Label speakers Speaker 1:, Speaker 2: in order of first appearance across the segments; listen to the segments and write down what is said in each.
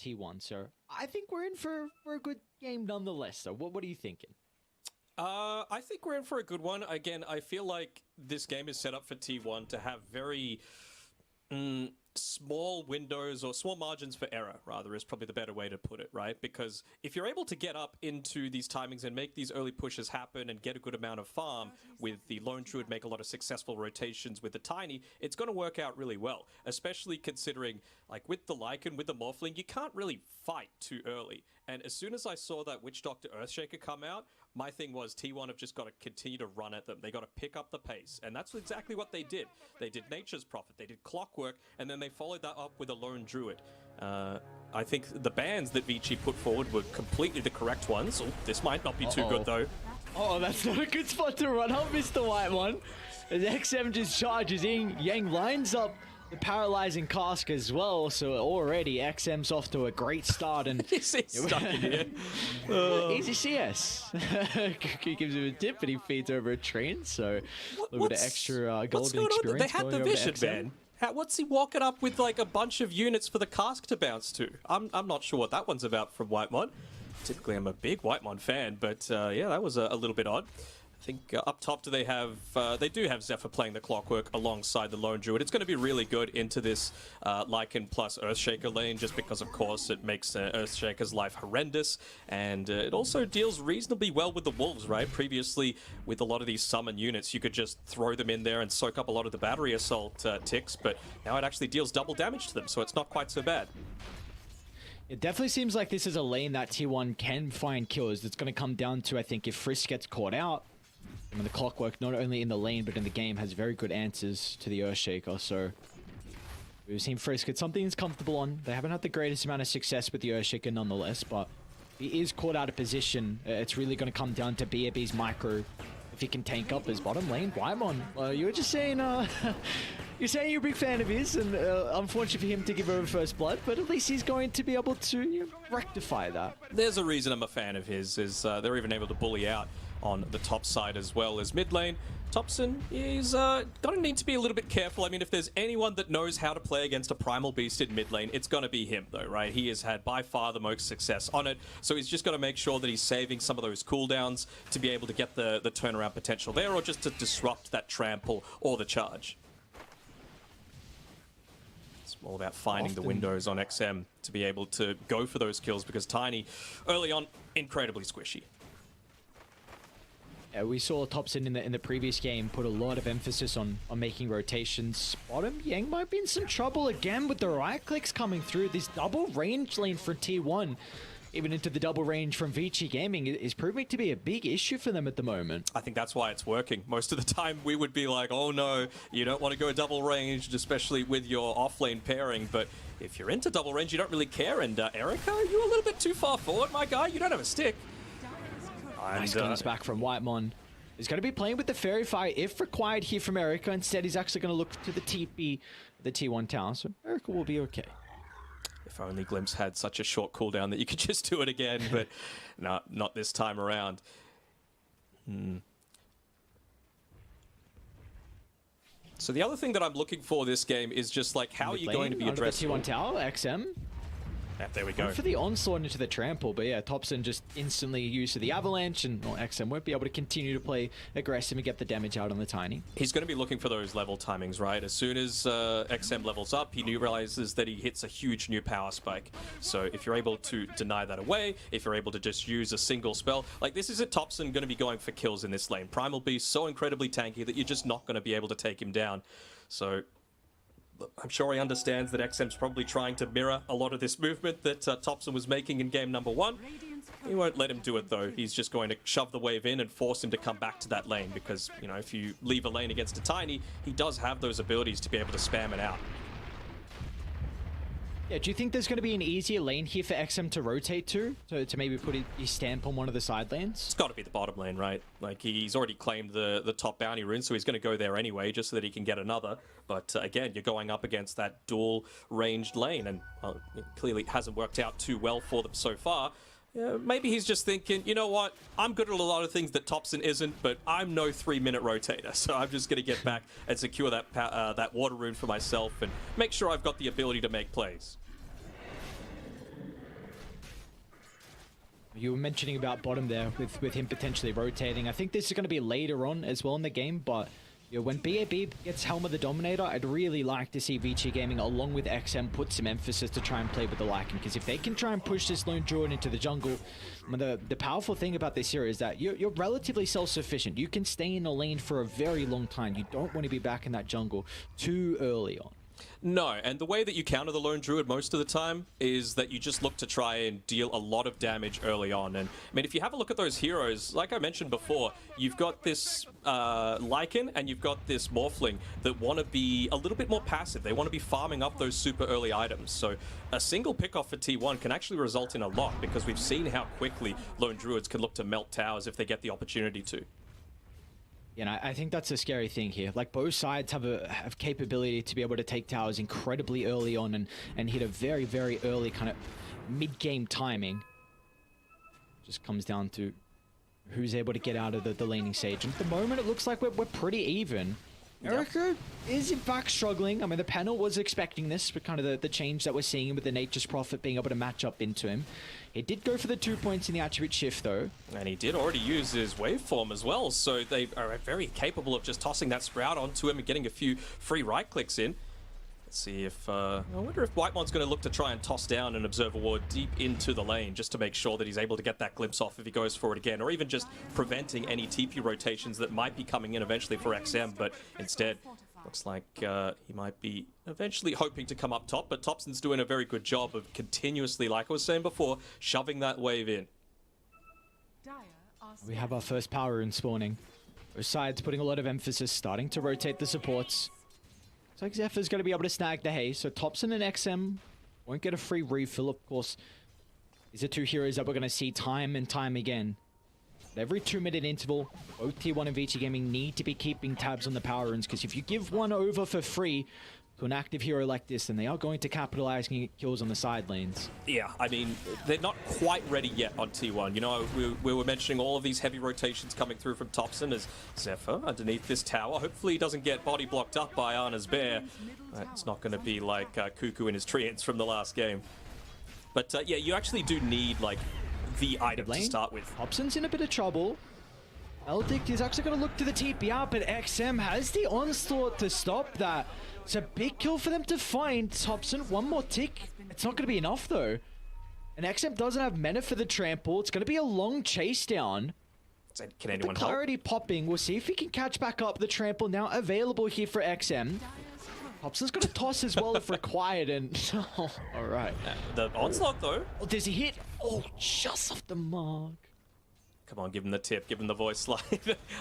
Speaker 1: T1. So I think we're in for a good game nonetheless. So what are you thinking?
Speaker 2: I think we're in for a good one. Again, I feel like this game is set up for T1 to have very small windows, or small margins for error, rather, is probably the better way to put it, right? Because if you're able to get up into these timings and make these early pushes happen and get a good amount of farm with the Lone Druid, make a lot of successful rotations with the Tiny, it's going to work out really well, especially considering, like, with the Lycan, with the Morphling, you can't really fight too early. And as soon as I saw that Witch Doctor Earthshaker come out, my thing was T1 have just got to continue to run at them. They got to pick up the pace. And that's exactly what they did. They did Nature's Prophet, they did Clockwork, and then they followed that up with a Lone Druid. I think the bans that Vici put forward were completely the correct ones. Oh, this might not be too good, though.
Speaker 1: Oh, that's not a good spot to run up, Mr. White One. As XM just charges in, Yang lines up the paralyzing cask as well, so already XM's off to a great start. And
Speaker 2: he's stuck in here.
Speaker 1: Easy CS. He gives him a tip, and he feeds over a train, so a little bit of extra golden experience.
Speaker 2: They had the vision, man. What's he walking up with, like, a bunch of units for the cask to bounce to? I'm not sure what that one's about from Whitemon. Typically, I'm a big Whitemon fan, but yeah, that was a little bit odd. I think up top they do have Zephyr playing the Clockwork alongside the Lone Druid. It's going to be really good into this Lycan plus Earthshaker lane, just because, of course, it makes Earthshaker's life horrendous, and it also deals reasonably well with the Wolves, right? Previously, with a lot of these summon units, you could just throw them in there and soak up a lot of the battery assault ticks, but now it actually deals double damage to them, so it's not quite so bad.
Speaker 1: It definitely seems like this is a lane that T1 can find kills. It's going to come down to, I think, if Frisk gets caught out, I mean, the Clockwork, not only in the lane, but in the game, has very good answers to the Earthshaker. So we've seen Frisk. It's something he's comfortable on. They haven't had the greatest amount of success with the Earthshaker nonetheless, but he is caught out of position. It's really going to come down to BAB's micro. If he can tank up his bottom lane, Whitemon, you were just saying, you're saying you're a big fan of his, and unfortunate for him to give over first blood, but at least he's going to be able to rectify that.
Speaker 2: There's a reason I'm a fan of his, is they're even able to bully out on the top side as well as mid lane. Topson is gonna need to be a little bit careful. I mean, if there's anyone that knows how to play against a Primal Beast in mid lane, it's gonna be him, though, right? He has had by far the most success on it, so he's just gotta make sure that he's saving some of those cooldowns to be able to get the turnaround potential there, or just to disrupt that trample or the charge. It's all about finding the windows on XM to be able to go for those kills, because Tiny, early on, incredibly squishy.
Speaker 1: Yeah, we saw Topson in the previous game put a lot of emphasis on making rotations. Bottom, Yang might be in some trouble again with the right clicks coming through. This double range lane for T1, even into the double range from Vici Gaming, is proving to be a big issue for them at the moment.
Speaker 2: I think that's why it's working. Most of the time we would be like, oh no, you don't want to go double ranged, especially with your offlane pairing, but if you're into double range, you don't really care. And Erica, you're a little bit too far forward, my guy. You don't have a stick.
Speaker 1: Nice comes back from Whitemon. He's going to be playing with the Fairy Fire if required here from Erica. Instead, he's actually going to look to the TP, the T1 tower. So Erica will be okay.
Speaker 2: If only Glimpse had such a short cooldown that you could just do it again, but no, not this time around. So the other thing that I'm looking for this game is just like, how are you going to be addressing
Speaker 1: the T1 tower, XM?
Speaker 2: Yeah, there we go.
Speaker 1: For the onslaught into the trample, but yeah, Topson just instantly used to the avalanche, and XM won't be able to continue to play aggressive and get the damage out on the Tiny.
Speaker 2: He's going to be looking for those level timings, right? As soon as XM levels up, he realizes that he hits a huge new power spike. So if you're able to deny that away, if you're able to just use a single spell, like this isn't Topson going to be going for kills in this lane. Primal Beast so incredibly tanky that you're just not going to be able to take him down. So I'm sure he understands that XM's probably trying to mirror a lot of this movement that Topson was making in game number 1. He won't let him do it, though. He's just going to shove the wave in and force him to come back to that lane, because, you know, if you leave a lane against a Tiny, he does have those abilities to be able to spam it out.
Speaker 1: Yeah, do you think there's going to be an easier lane here for XM to rotate to maybe put his stamp on one of the side lanes?
Speaker 2: It's got to be the bottom lane, right? Like, he's already claimed the top bounty rune, so he's going to go there anyway, just so that he can get another. But again, you're going up against that dual ranged lane, and it clearly hasn't worked out too well for them so far. Maybe he's just thinking, you know what, I'm good at a lot of things that Topson isn't, but I'm no 3-minute rotator, so I'm just going to get back and secure that water rune for myself and make sure I've got the ability to make plays.
Speaker 1: You were mentioning about bottom there with him potentially rotating. I think this is going to be later on as well in the game, but you know, when BAB gets Helm of the Dominator, I'd really like to see Vici Gaming along with XM put some emphasis to try and play with the Lycan, because if they can try and push this lone druid into the jungle, I mean, the powerful thing about this here is that you're relatively self-sufficient. You can stay in a lane for a very long time. You don't want to be back in that jungle too early on.
Speaker 2: No, and the way that you counter the lone druid most of the time is that you just look to try and deal a lot of damage early on. And I mean, if you have a look at those heroes, like I mentioned before, you've got this Lycan and you've got this Morphling that want to be a little bit more passive. They want to be farming up those super early items. So a single pickoff for T1 can actually result in a lot, because we've seen how quickly lone druids can look to melt towers if they get the opportunity to.
Speaker 1: You know, I think that's a scary thing here. Like, both sides have capability to be able to take towers incredibly early on and hit a very, very early kind of mid-game timing. Just comes down to who's able to get out of the laning stage. And at the moment, it looks like we're pretty even. Erica is in fact struggling. I mean, the panel was expecting this, but kind of the change that we're seeing with the Nature's Prophet being able to match up into him. He did go for the 2 points in the attribute shift, though. And
Speaker 2: he did already use his waveform as well, so they are very capable of just tossing that Sprout onto him and getting a few free right clicks in. Let's see if... I wonder if Whitemon's going to look to try and toss down an Observer Ward deep into the lane, just to make sure that he's able to get that glimpse off if he goes for it again, or even just preventing any TP rotations that might be coming in eventually for XM, but instead... looks like he might be eventually hoping to come up top, but Topson's doing a very good job of continuously, like I was saying before, shoving that wave in.
Speaker 1: We have our first power rune spawning. Both sides putting a lot of emphasis, starting to rotate the supports. Looks like Zephyr's going to be able to snag the haze, so Topson and XM won't get a free refill, of course. These are two heroes that we're going to see time and time again. Every 2-minute interval, both T1 and Vici Gaming need to be keeping tabs on the power runes, because if you give one over for free to an active hero like this, then they are going to capitalize and get kills on the side lanes.
Speaker 2: Yeah, I mean, they're not quite ready yet on T1. You know, we were mentioning all of these heavy rotations coming through from Topson as Zephyr underneath this tower. Hopefully he doesn't get body blocked up by Ana's Bear. It's not going to be like Cuckoo in his treants from the last game. But yeah, you actually do need, like, the item to start with.
Speaker 1: Hobson's in a bit of trouble. Eldic is actually going to look to the TPR, but XM has the onslaught to stop that. It's a big kill for them to find. Hobson, one more tick. It's not going to be enough, though. And XM doesn't have mana for the trample. It's going to be a long chase down.
Speaker 2: Can anyone
Speaker 1: help? The clarity popping. We'll see if he can catch back up. The trample now available here for XM. Hobson's got to toss as well if required, and... oh, all right.
Speaker 2: The onslaught, though.
Speaker 1: Oh, does he hit? Oh, just off the mark.
Speaker 2: Come on, give him the tip, give him the voice slide.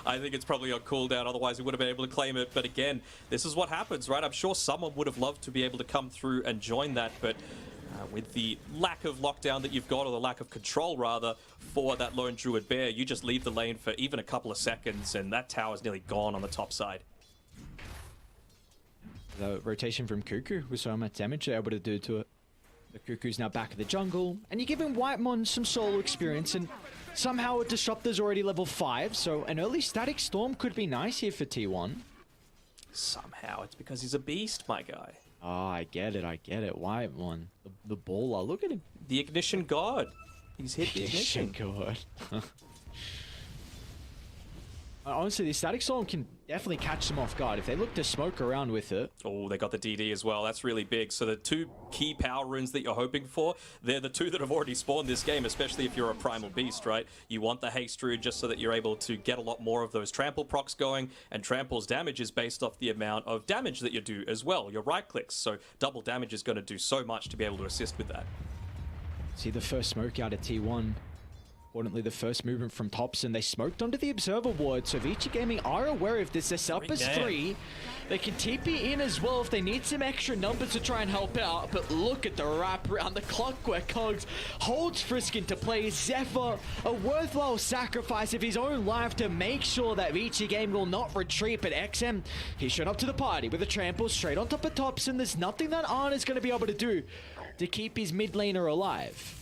Speaker 2: I think it's probably on cooldown, otherwise he would have been able to claim it. But again, this is what happens, right? I'm sure someone would have loved to be able to come through and join that, but with the lack of lockdown that you've got, or the lack of control, rather, for that lone druid bear, you just leave the lane for even a couple of seconds, and that tower's nearly gone on the top side.
Speaker 1: The rotation from Cuckoo with so much damage they're able to do to it. The Cuckoo's now back in the jungle, and you're giving Whitemon some solo experience, and somehow a Disruptor's already level 5, so an early Static Storm could be nice here for T1.
Speaker 2: Somehow, it's because he's a beast, my guy.
Speaker 1: Oh, I get it, Whitemon. The baller, look at him.
Speaker 2: The Ignition God. He's hit the Ignition
Speaker 1: God. Honestly, the Static Storm can definitely catch them off guard if they look to smoke around with it.
Speaker 2: Oh, they got the DD as well. That's really big. So the two key power runes that you're hoping for, they're the two that have already spawned this game, especially if you're a Primal Beast, right? You want the Haste Rune just so that you're able to get a lot more of those Trample procs going, and Trample's damage is based off the amount of damage that you do as well, your right clicks. So double damage is going to do so much to be able to assist with that.
Speaker 1: See the first smoke out of T1. Importantly, the first movement from Topson, they smoked onto the Observer Ward, so Vici Gaming are aware of this. They're set up as 3. They can TP in as well if they need some extra numbers to try and help out, but look at the wrap around the Clockwork Cogs. Holds Frisk into play. Zephyr, a worthwhile sacrifice of his own life to make sure that Vici Gaming will not retreat, but XM, he's shown up to the party with a trample straight on top of Topson. There's nothing that Arn is going to be able to do to keep his mid laner alive.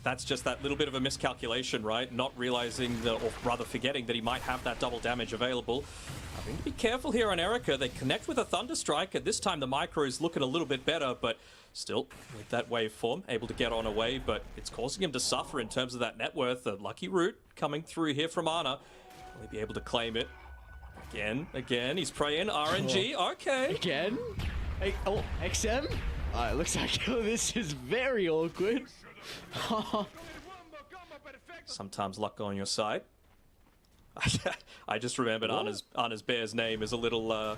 Speaker 2: That's just that little bit of a miscalculation, right? Not realizing that, or rather forgetting that he might have that double damage available. Having to be careful here on Erica. They connect with a Thunderstrike. At this time, the micro is looking a little bit better, but still, with that waveform, able to get on away, but it's causing him to suffer in terms of that net worth. The lucky root coming through here from Ana. Will he be able to claim it? Again, he's praying. RNG, okay.
Speaker 1: Again? Hey, oh, XM? It looks like this is very awkward.
Speaker 2: Sometimes luck on your side. I just remembered Anna's bear's name is a little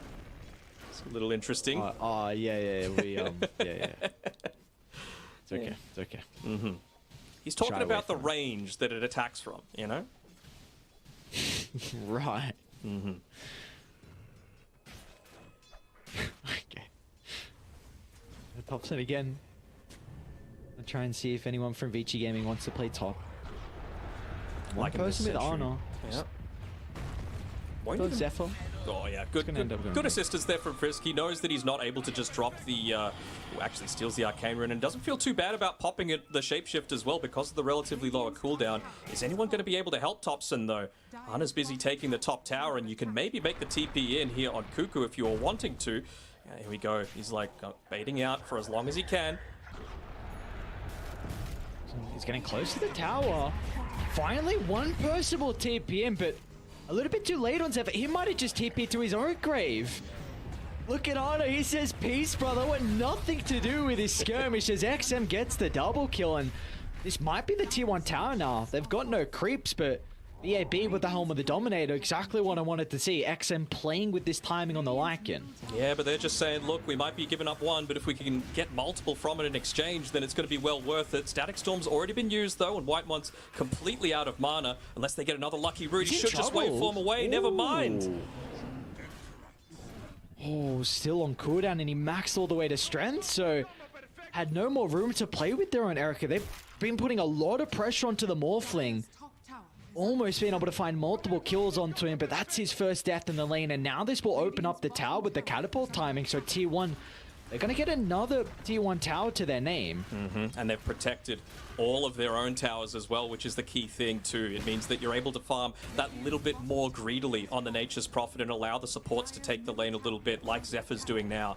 Speaker 2: interesting.
Speaker 1: Yeah, yeah. It's okay. It's okay.
Speaker 2: Mm-hmm. He's talking about the range that it attacks from, you know?
Speaker 1: Right.
Speaker 2: Mm-hmm.
Speaker 1: Okay. Thompson again. I'll try and see if anyone from Vici Gaming wants to play top. One person with Ana.
Speaker 2: Yeah.
Speaker 1: Go Zephyr.
Speaker 2: Oh yeah, good assistance there from Frisk. He knows that he's not able to just drop the, actually steals the Arcane Rune and doesn't feel too bad about popping it the Shapeshift as well because of the relatively lower cooldown. Is anyone going to be able to help Thompson though? Ana's busy taking the top tower and you can maybe make the TP in here on Cuckoo if you're wanting to. Yeah, here we go. He's like baiting out for as long as he can.
Speaker 1: He's getting close to the tower. Finally, one person will TP in, but a little bit too late on Zephyr. He might have just TP'd to his own grave. Look at Ana. He says, peace, brother. Want nothing to do with his skirmish as XM gets the double kill. And this might be the tier 1 tower now. They've got no creeps, but BAB with the Helm of the Dominator. Exactly what I wanted to see. XM playing with this timing on the Lycan.
Speaker 2: Yeah, but they're just saying, look, we might be giving up one, but if we can get multiple from it in exchange, then it's going to be well worth it. Static Storm's already been used, though, and Whitemon's completely out of mana. Unless they get another lucky root, he should just waveform away. Ooh. Never mind.
Speaker 1: Oh, still on cooldown, and he maxed all the way to strength, so had no more room to play with their own Erica. They've been putting a lot of pressure onto the Morphling. Almost being able to find multiple kills onto him, but that's his first death in the lane, and now this will open up the tower with the catapult timing, so tier 1, they're going to get another tier 1 tower to their name.
Speaker 2: And they've protected all of their own towers as well, which is the key thing too. It means that you're able to farm that little bit more greedily on the Nature's Prophet and allow the supports to take the lane a little bit, like Zephyr's doing now.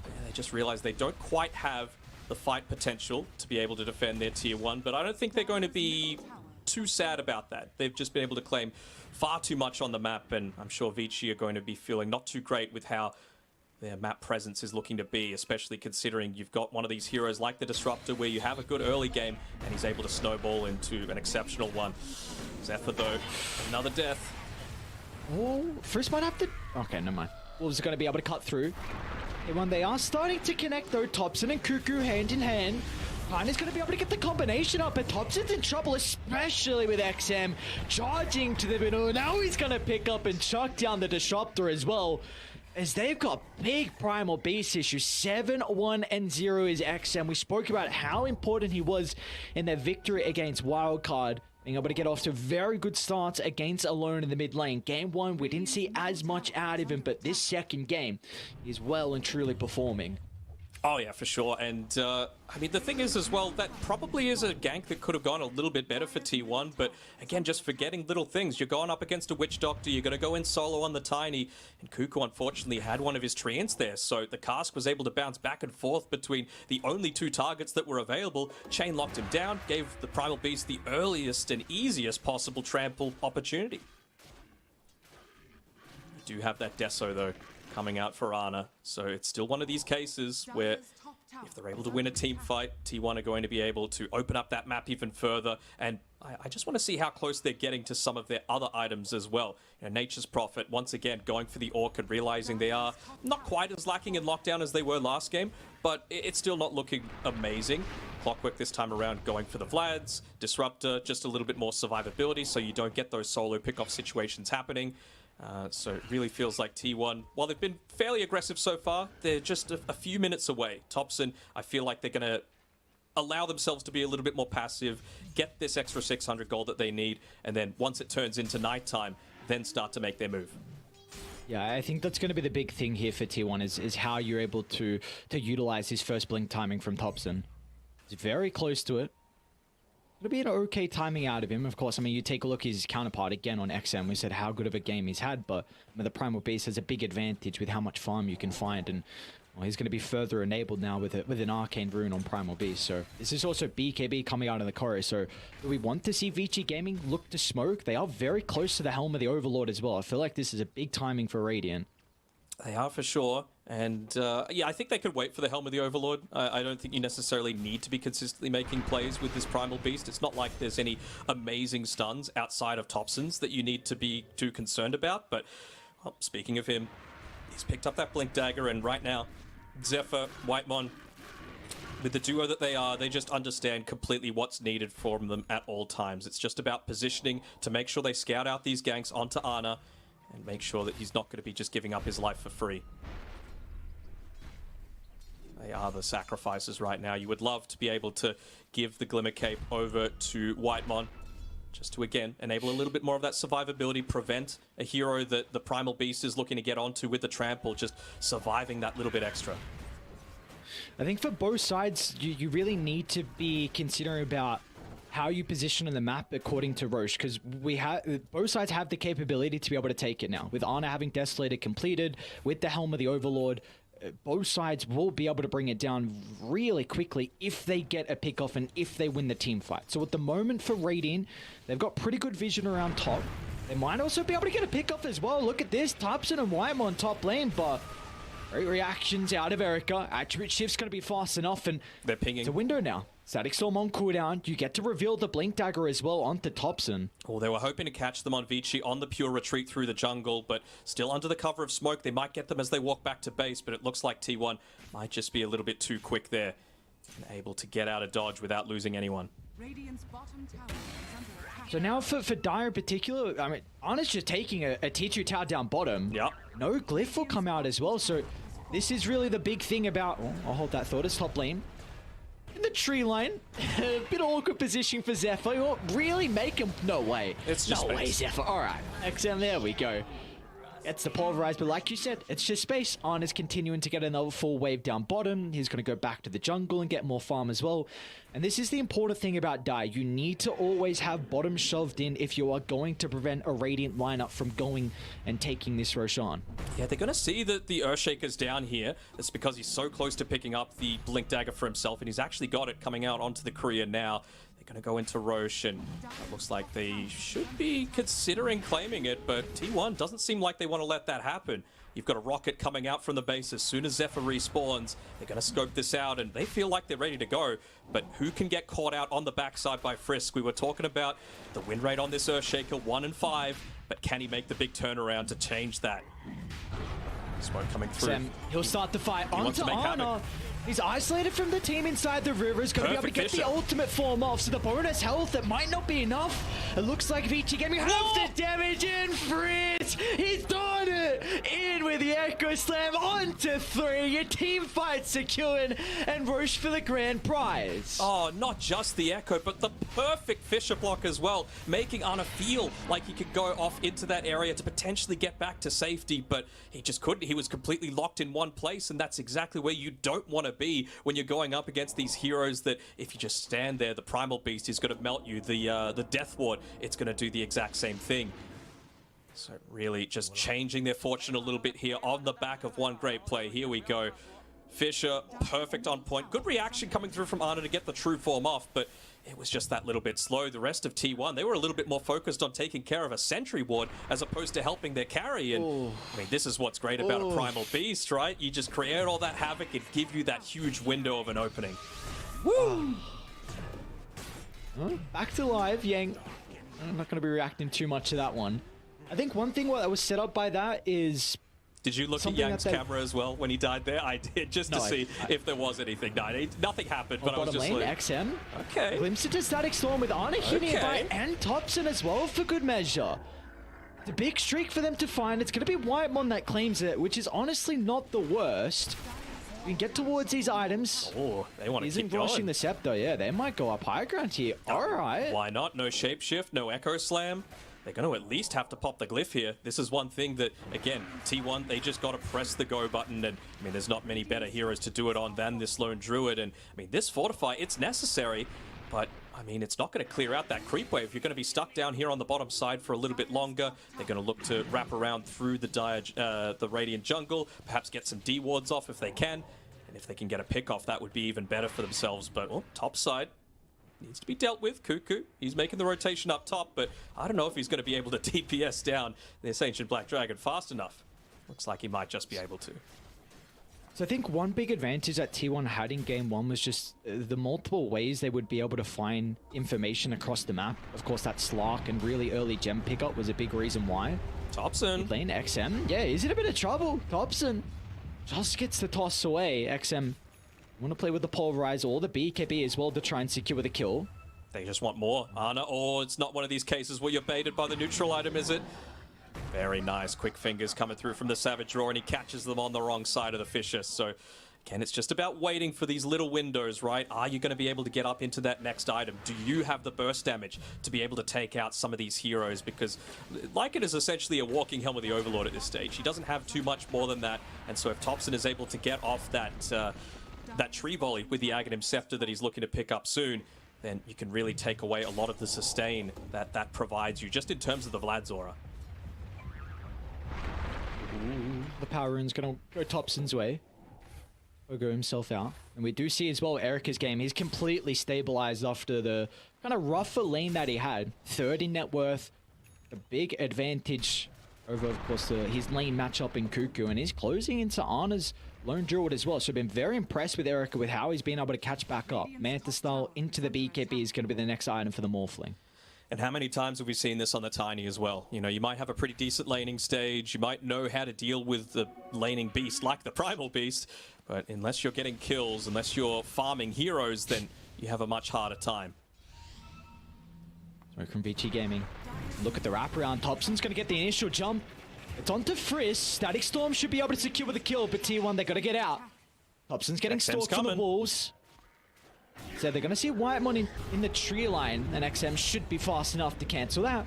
Speaker 2: Yeah, they just realized they don't quite have the fight potential to be able to defend their tier 1, but I don't think they're going to be too sad about that. They've just been able to claim far too much on the map, and I'm sure Vici are going to be feeling not too great with how their map presence is looking to be, especially considering you've got one of these heroes like the Disruptor where you have a good early game and he's able to snowball into an exceptional one. Zephyr though, another death.
Speaker 1: Oh, first might have to... Okay, never mind. Wolves are going to be able to cut through. When they are starting to connect though, Thompson and Cuckoo hand in hand. Pioneer's going to be able to get the combination up, but Thompson's in trouble, especially with XM charging to the middle. Now he's going to pick up and chuck down the Disruptor as well, as they've got big Primal Beast issues. 7-1-0 is XM. We spoke about how important he was in their victory against Wildcard, being able to get off to very good starts against Alone in the mid lane. Game 1, we didn't see as much out of him, but this second game, he's well and truly performing.
Speaker 2: Oh yeah, for sure. And I mean, the thing is as well, that probably is a gank that could have gone a little bit better for T1, but again, just forgetting little things. You're going up against a Witch Doctor, you're going to go in solo on the Tiny, and Cuckoo unfortunately had one of his treants there, so the cask was able to bounce back and forth between the only 2 targets that were available. Chain locked him down, gave the Primal Beast the earliest and easiest possible trample opportunity. You do have that Deso though, coming out for Ana, so it's still one of these cases where if they're able to win a team fight, T1 are going to be able to open up that map even further, and I just want to see how close they're getting to some of their other items as well. You know, Nature's Prophet, once again, going for the Orchid, realizing they are not quite as lacking in lockdown as they were last game, but it's still not looking amazing. Clockwork this time around going for the Vlads, Disruptor, just a little bit more survivability so you don't get those solo pick-off situations happening. So it really feels like T1, while they've been fairly aggressive so far, they're just a few minutes away. Thompson, I feel like they're going to allow themselves to be a little bit more passive, get this extra 600 gold that they need, and then once it turns into nighttime, then start to make their move.
Speaker 1: Yeah, I think that's going to be the big thing here for T1 is how you're able to utilize his first blink timing from Thompson. He's very close to it. It'll be an okay timing out of him. Of course, I mean, you take a look at his counterpart again on XM. We said how good of a game he's had, but I mean, the Primal Beast has a big advantage with how much farm you can find, and well, he's going to be further enabled now with an Arcane Rune on Primal Beast. So this is also BKB coming out in the chorus. So do we want to see Vici Gaming look to smoke? They are very close to the Helm of the Overlord as well. I feel like this is a big timing for Radiant.
Speaker 2: They are for sure. And yeah, I think they could wait for the Helm of the Overlord. I don't think you necessarily need to be consistently making plays with this Primal Beast. It's not like there's any amazing stuns outside of Thompson's that you need to be too concerned about. But well, speaking of him, he's picked up that Blink Dagger, and right now, Zephyr, Whitemon, with the duo that they are, they just understand completely what's needed from them at all times. It's just about positioning to make sure they scout out these ganks onto Ana and make sure that he's not going to be just giving up his life for free. They are the sacrifices right now. You would love to be able to give the Glimmer Cape over to Whitemon, just to, again, enable a little bit more of that survivability, prevent a hero that the Primal Beast is looking to get onto with the trample, just surviving that little bit extra.
Speaker 1: I think for both sides, you really need to be considering about how you position on the map according to Roche, because both sides have the capability to be able to take it now. With Ana having Desolator completed, with the Helm of the Overlord, both sides will be able to bring it down really quickly if they get a pick off and if they win the team fight. So at the moment for Radiant, they've got pretty good vision around top. They might also be able to get a pick off as well. Look at this, Thompson and Whitemon top lane, but great reactions out of Erica. Attribute shift's going to be fast enough, and
Speaker 2: they're pinging.
Speaker 1: It's a window now. Static Storm on cooldown. You get to reveal the Blink Dagger as well onto Thompson.
Speaker 2: Well, they were hoping to catch them on Vici on the pure retreat through the jungle, but still under the cover of smoke. They might get them as they walk back to base, but it looks like T1 might just be a little bit too quick there and able to get out of dodge without losing anyone.
Speaker 3: Radiant's bottom tower is under attack.
Speaker 1: So now for Dire in particular, I mean, Ana's just taking a T2 tower down bottom.
Speaker 2: Yep.
Speaker 1: No Glyph will come out as well, so this is really the big thing about... Oh, I'll hold that thought as top lane. In the tree line, a bit awkward position for Zephyr. You really make him... No way.
Speaker 2: It's just
Speaker 1: no way,
Speaker 2: space.
Speaker 1: Zephyr. All right. XM, there we go. It's the pulverized, but like you said, it's just space. Ana's continuing to get another full wave down bottom. He's going to go back to the jungle and get more farm as well. And this is the important thing about Dire. You need to always have bottom shoved in if you are going to prevent a Radiant lineup from going and taking this Roshan.
Speaker 2: Yeah, they're going to see that the Earthshaker's down here. It's because he's so close to picking up the Blink Dagger for himself, and he's actually got it coming out onto the courier now. They're going to go into Roche, and it looks like they should be considering claiming it, but T1 doesn't seem like they want to let that happen. You've got a rocket coming out from the base as soon as Zephyr respawns. They're going to scope this out, and they feel like they're ready to go. But who can get caught out on the backside by Frisk? We were talking about the win rate on this Earthshaker, 1 in 5, but can he make the big turnaround to change that? Smoke coming through.
Speaker 1: Sam, he'll start the fight
Speaker 2: wants
Speaker 1: onto
Speaker 2: to make
Speaker 1: Ana.
Speaker 2: havoc.
Speaker 1: He's isolated from the team inside the river. He's going to be able to get
Speaker 2: Perfect
Speaker 1: the
Speaker 2: vision.
Speaker 1: ultimate form off. So the bonus health, that might not be enough. It looks like Vici getting half the damage in. Fritz, he's done it. In with the Echo Slam onto 3. Your team fight secured. And Roche for the grand prize.
Speaker 2: Oh, not just the Echo, but the perfect Fisher block as well, making Ana feel like he could go off into that area to potentially get back to safety, but he just couldn't. He was completely locked in one place, and that's exactly where you don't want to be when you're going up against these heroes that if you just stand there, the Primal Beast is going to melt you. The Death Ward, it's going to do the exact same thing. So really just changing their fortune a little bit here on the back of one great play. Here we go. Fisher, perfect on point. Good reaction coming through from Ana to get the true form off, but it was just that little bit slow. The rest of T1, they were a little bit more focused on taking care of a sentry ward as opposed to helping their carry. And I mean, this is what's great about a Primal Beast, right? You just create all that havoc and give you that huge window of an opening.
Speaker 1: Woo! Back to live, Yang. I'm not going to be reacting too much to that one. I think one thing that was set up by that is...
Speaker 2: Did you look at Yang's camera as well when he died there? I did, just to see if there was anything. No, nothing happened, but I was just
Speaker 1: lane,
Speaker 2: like...
Speaker 1: XM.
Speaker 2: Okay.
Speaker 1: Glimpse into Static Storm with Ana hitting it by and Thompson as well for good measure. It's a big streak for them to find. It's going to be Whitemon that claims it, which is honestly not the worst. We can get towards these items.
Speaker 2: Oh, they want to keep going.
Speaker 1: Rushing the Scepter, yeah. They might go up high ground here. All right.
Speaker 2: Why not? No shapeshift, no echo slam. They're going to at least have to pop the glyph here. This is one thing that, again, T1, they just got to press the go button. And, I mean, there's not many better heroes to do it on than this lone druid. And, I mean, this fortify, it's necessary. but I mean, it's not going to clear out that creep wave. You're going to be stuck down here on the bottom side for a little bit longer. They're going to look to wrap around through the Radiant jungle, perhaps get some D-wards off if they can. And if they can get a pick off, that would be even better for themselves. But top side needs to be dealt with. Cuckoo, he's making the rotation up top, but I don't know if he's going to be able to DPS down this Ancient Black Dragon fast enough. Looks like he might just be able to.
Speaker 1: So I think one big advantage that T1 had in game one was just the multiple ways they would be able to find information across the map. Of course, that Slark and really early gem pickup was a big reason why.
Speaker 2: Topson.
Speaker 1: Lane XM. Yeah, he's in a bit of trouble. Topson just gets the toss away. XM want to play with the Polarizer or the BKB as well to try and secure the kill.
Speaker 2: They just want more. Ana, it's not one of these cases where you're baited by the neutral item, is it? Very nice. Quick fingers coming through from the Savage Roar, and he catches them on the wrong side of the Fissure. So, again, it's just about waiting for these little windows, right? Are you going to be able to get up into that next item? Do you have the burst damage to be able to take out some of these heroes? Because Lycan is essentially a walking Helm of the Overlord at this stage. He doesn't have too much more than that. And so if Topson is able to get off that tree volley with the Aghanim Scepter that he's looking to pick up soon, then you can really take away a lot of the sustain that provides you, just in terms of the Vlad's aura.
Speaker 1: Ooh, the power rune's gonna go Topson's way. Go himself out. And we do see as well Erica's game. He's completely stabilized after the kind of rougher lane that he had. Third in net worth. A big advantage over, of course, his lane matchup in Cuckoo. And he's closing into Ana's Lone Druid as well. So I've been very impressed with Erica with how he's been able to catch back up. Manta style into the BKB is going to be the next item for the Morphling.
Speaker 2: And how many times have we seen this on the Tiny as well? You know, you might have a pretty decent laning stage. You might know how to deal with the laning beast like the Primal Beast. But unless you're getting kills, unless you're farming heroes, then you have a much harder time.
Speaker 1: Smoke from Vici Gaming. Look at the wraparound. Topson's going to get the initial jump. It's onto Frisk. Static Storm should be able to secure the kill, but T1, they've got to get out. Topson's getting stalked from the walls. So they're going to see Whitemon in the tree line, and XM should be fast enough to cancel that.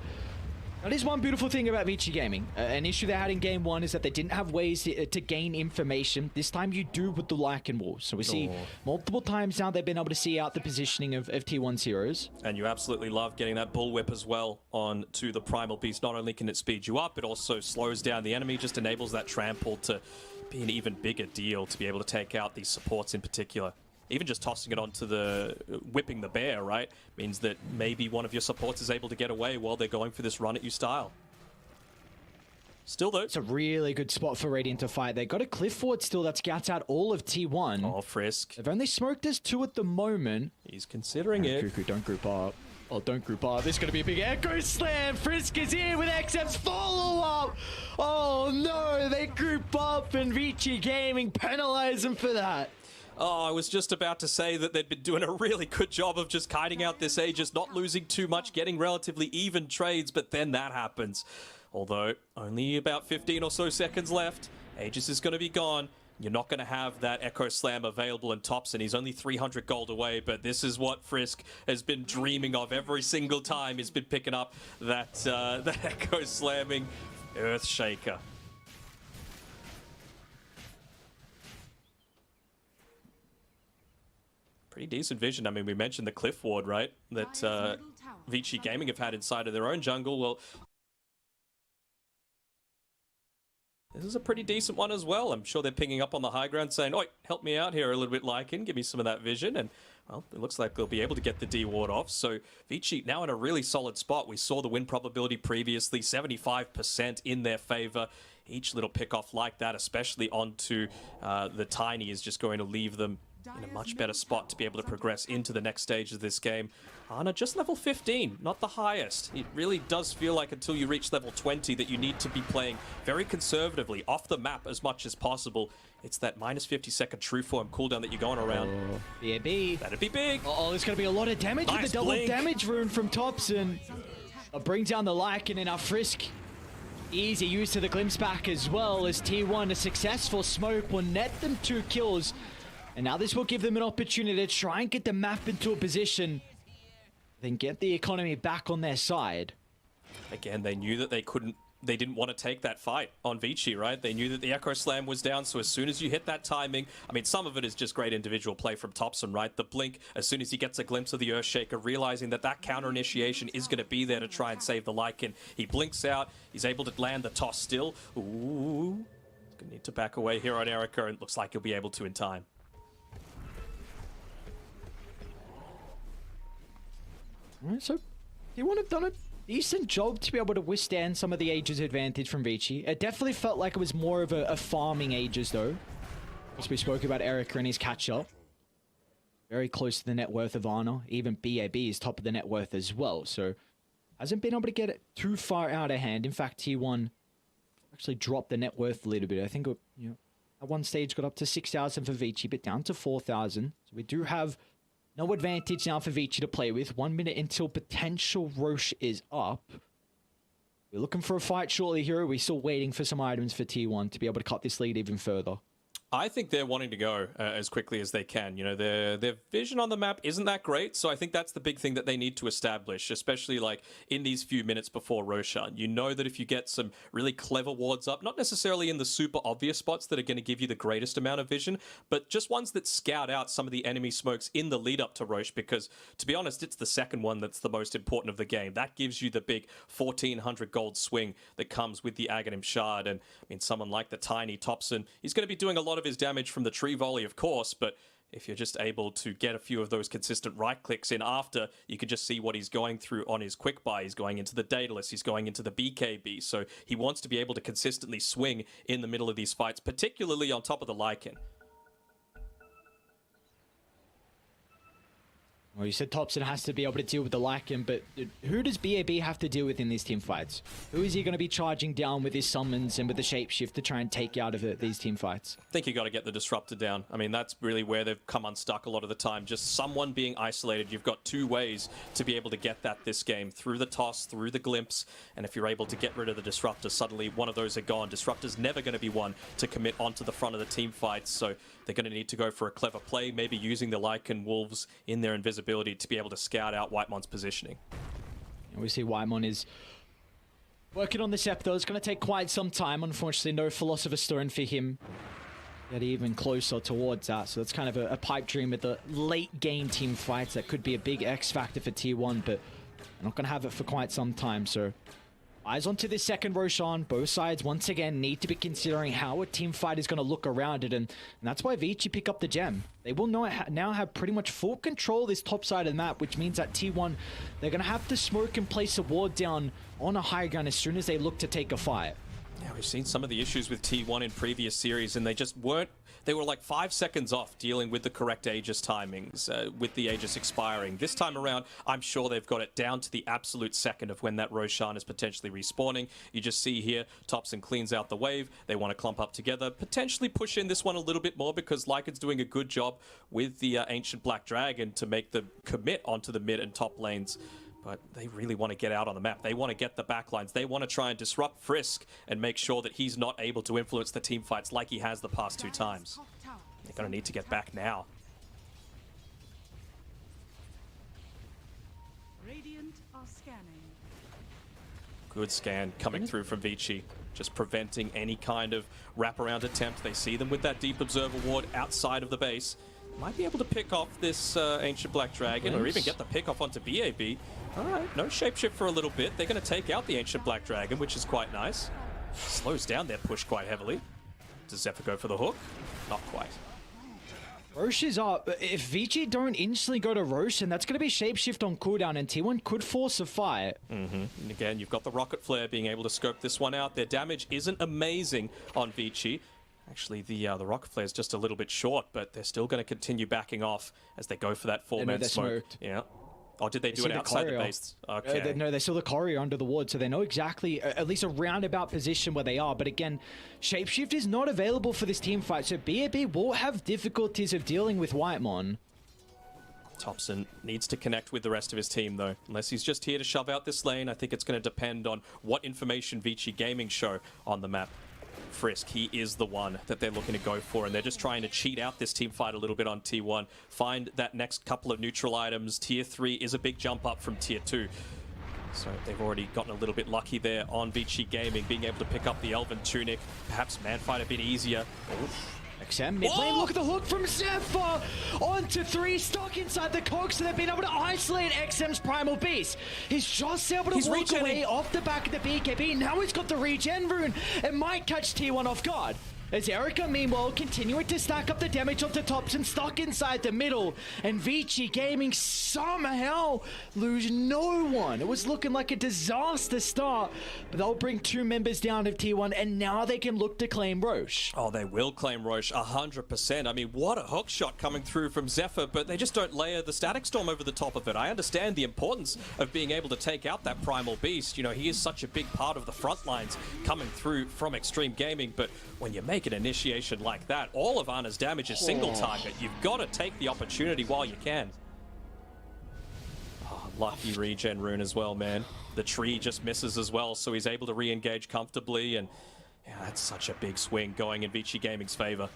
Speaker 1: That is one beautiful thing about Vici Gaming. An issue they had in game one is that they didn't have ways to gain information. This time you do with the Lycan Wall. So we see multiple times now they've been able to see out the positioning of T1's heroes.
Speaker 2: And you absolutely love getting that Bullwhip as well onto the Primal Beast. Not only can it speed you up, it also slows down the enemy, just enables that trample to be an even bigger deal to be able to take out these supports in particular. Even just tossing it onto the whipping the bear, right, means that maybe one of your supports is able to get away while they're going for this run at you style. Still though,
Speaker 1: it's a really good spot for Radiant to fight. They got a cliff ward still that scouts out all of T1.
Speaker 2: Oh, Frisk.
Speaker 1: They've only smoked us 2 at the moment.
Speaker 2: He's considering it.
Speaker 1: Cuckoo, don't group up. Oh, don't group up. This is going to be a big Echo Slam. Frisk is in with XM's follow-up. Oh no, they group up and Vici Gaming penalize them for that.
Speaker 2: Oh, I was just about to say that they'd been doing a really good job of just kiting out this Aegis, not losing too much, getting relatively even trades, but then that happens. Although, only about 15 or so seconds left. Aegis is going to be gone. You're not going to have that Echo Slam available in Topson. He's only 300 gold away, but this is what Frisk has been dreaming of every single time he's been picking up that Echo Slamming Earthshaker. Pretty decent vision. I mean, we mentioned the Cliff Ward, right? That Vici Gaming have had inside of their own jungle. Well, this is a pretty decent one as well. I'm sure they're pinging up on the high ground saying, "Oi, help me out here a little bit, Lycan. Give me some of that vision." And, well, it looks like they'll be able to get the D-Ward off. So Vici now in a really solid spot. We saw the win probability previously, 75% in their favor. Each little pick-off like that, especially onto the Tiny, is just going to leave them in a much better spot to be able to progress into the next stage of this game. Ana just level 15, not the highest. It really does feel like until you reach level 20 that you need to be playing very conservatively, off the map as much as possible. It's that minus 50-second true form cooldown that you're going around.
Speaker 1: BAB.
Speaker 2: That'd be big.
Speaker 1: Oh, there's going to be a lot of damage with the double
Speaker 2: blink.
Speaker 1: damage rune from Topson. Bring down the Lycan and our Frisk. Easy use of the glimpse back as well as T1, a successful smoke will net them 2 kills. And now this will give them an opportunity to try and get the map into a position, then get the economy back on their side.
Speaker 2: Again, they knew that they couldn't they didn't want to take that fight on Vici, right? They knew that the Echo Slam was down, so as soon as you hit that timing, I mean, some of it is just great individual play from Topson, right? The blink, as soon as he gets a glimpse of the Earthshaker, realizing that that counter initiation is going to be there to try and save the Lycan. He blinks out, he's able to land the toss still. Ooh, he's going to need to back away here on Erica, and looks like he'll be able to in time.
Speaker 1: Alright, so he would have done a decent job to be able to withstand some of the Aegis advantage from Vici. It definitely felt like it was more of a farming Aegis though. As we spoke about Erica and his catch-up. Very close to the net worth of Ana. Even BAB is top of the net worth as well. So hasn't been able to get it too far out of hand. In fact, T1 actually dropped the net worth a little bit. I think at one stage got up to 6,000 for Vici, but down to 4,000. So we do have no advantage now for Vici to play with. 1 minute until potential Roche is up. We're looking for a fight shortly here. We're still waiting for some items for T1 to be able to cut this lead even further.
Speaker 2: I think they're wanting to go as quickly as they can. You know, their vision on the map isn't that great, so I think that's the big thing that they need to establish, especially like in these few minutes before Roshan. You know that if you get some really clever wards up, not necessarily in the super obvious spots that are going to give you the greatest amount of vision, but just ones that scout out some of the enemy smokes in the lead up to Roche, because to be honest, it's the second one that's the most important of the game. That gives you the big 1,400 gold swing that comes with the Aghanim Shard, and I mean, someone like the tiny Topson, he's going to be doing a lot of his damage from the tree volley, of course, but if you're just able to get a few of those consistent right clicks in after, you can just see what he's going through on his quick buy. He's going into the Daedalus, he's going into the BKB, so he wants to be able to consistently swing in the middle of these fights, particularly on top of the Lycan.
Speaker 1: Well, you said Topson has to be able to deal with the Lycan, but who does BAB have to deal with in these team fights? Who is he going to be charging down with his summons and with the shapeshift to try and take out of these team fights?
Speaker 2: I think you got to get the Disruptor down. I mean, that's really where they've come unstuck a lot of the time. Just someone being isolated. You've got two ways to be able to get that this game. Through the toss, through the glimpse, and if you're able to get rid of the Disruptor, suddenly one of those are gone. Disruptor's never going to be one to commit onto the front of the team fights, so they're going to need to go for a clever play, maybe using the Lycan Wolves in their invisibility to be able to scout out Whitemon's positioning.
Speaker 1: We see Whitemon is working on the Scepter. It's going to take quite some time. Unfortunately, no Philosopher's Stone for him. Get even closer towards that. So that's kind of a pipe dream with the late game team fights. That could be a big X factor for T1, but they're not going to have it for quite some time. So eyes onto this second Roshan. Both sides, once again, need to be considering how a team fight is going to look around it. And that's why Vici pick up the gem. They will now have pretty much full control of this top side of the map, which means that T1, they're going to have to smoke and place a ward down on a high ground as soon as they look to take a fight.
Speaker 2: Yeah, we've seen some of the issues with T1 in previous series, and they just weren't... They were like 5 seconds off dealing with the correct Aegis timings, with the Aegis expiring. This time around, I'm sure they've got it down to the absolute second of when that Roshan is potentially respawning. You just see here, Topson cleans out the wave. They want to clump up together, potentially push in this one a little bit more because Lycan's doing a good job with the Ancient Black Dragon to make the commit onto the mid and top lanes. But they really want to get out on the map. They want to get the backlines. They want to try and disrupt Frisk and make sure that he's not able to influence the team fights like he has the past 2 times. They're going to need to get back now.
Speaker 3: Radiant are scanning.
Speaker 2: Good scan coming through from Vici, just preventing any kind of wraparound attempt. They see them with that Deep Observer ward outside of the base. Might be able to pick off this Ancient Black Dragon, or even get the pick off onto BAB. Alright, no shapeshift for a little bit. They're going to take out the Ancient Black Dragon, which is quite nice. Slows down their push quite heavily. Does Zephyr go for the hook? Not quite.
Speaker 1: Roche is up. If Vici don't instantly go to Roche, and that's going to be shapeshift on cooldown, and T1 could force a fight.
Speaker 2: And again, you've got the Rocket Flare being able to scope this one out. Their damage isn't amazing on Vici. Actually, the Rocket Flare is just a little bit short, but they're still going to continue backing off as they go for that 4-man smoke.
Speaker 1: Smoked.
Speaker 2: Yeah. Or did they do it outside the base? Okay.
Speaker 1: No, they saw the courier under the ward, so they know exactly, at least a roundabout position where they are. But again, shapeshift is not available for this team fight, so BAB will have difficulties of dealing with Whitemon.
Speaker 2: Topson needs to connect with the rest of his team, though. Unless he's just here to shove out this lane, I think it's going to depend on what information Vici Gaming show on the map. Frisk, he is the one that they're looking to go for, and they're just trying to cheat out this team fight a little bit on T1. Find that next couple of neutral items. Tier 3 is a big jump up from Tier 2. So they've already gotten a little bit lucky there on Vici Gaming, being able to pick up the Elven Tunic. Perhaps Manfight a bit easier. Oof.
Speaker 1: XM mid lane, look at the hook from Zephyr! Onto 3, stuck inside the cogs, so they've been able to isolate XM's Primal Beast. He's just able to walk away off the back of the BKB. Now he's got the regen rune. It might catch T1 off guard. As Erica, meanwhile, continuing to stack up the damage onto tops and stuck inside the middle. And Vici Gaming somehow lose no one. It was looking like a disaster start, but they'll bring 2 members down of T1, and now they can look to claim Roche.
Speaker 2: Oh, they will claim Roche 100%. I mean, what a hook shot coming through from Zephyr, but they just don't layer the Static Storm over the top of it. I understand the importance of being able to take out that Primal Beast. You know, he is such a big part of the front lines coming through from Extreme Gaming, but when you make an initiation like that, all of Ana's damage is single target. You've got to take the opportunity while you can. Oh, lucky regen rune as well, man. The tree just misses as well, so he's able to re-engage comfortably, and yeah, that's such a big swing going in Vici Gaming's favor.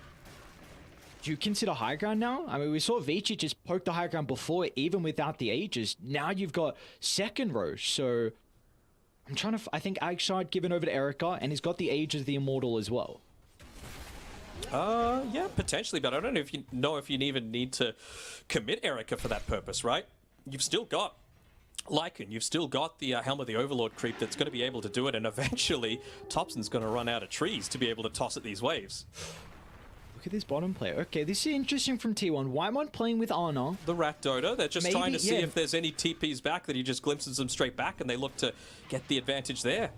Speaker 1: Do you consider high ground now? I mean, we saw Vici just poke the high ground before, even without the Aegis. Now you've got second Roche, so I'm trying to... I think Agshard given over to Erica, and he's got the Aegis of the Immortal as well.
Speaker 2: Yeah, potentially, but I don't know if you even need to commit Erica for that purpose, right? You've still got Lycan, you've still got the Helm of the Overlord creep that's going to be able to do it, and eventually Topson's going to run out of trees to be able to toss at these waves.
Speaker 1: Look at this bottom player. Okay, this is interesting from T1. Whitemon playing with Ana.
Speaker 2: The Rat Dota, they're just trying to see if there's any TPs back that he just glimpses them straight back, and they look to get the advantage there.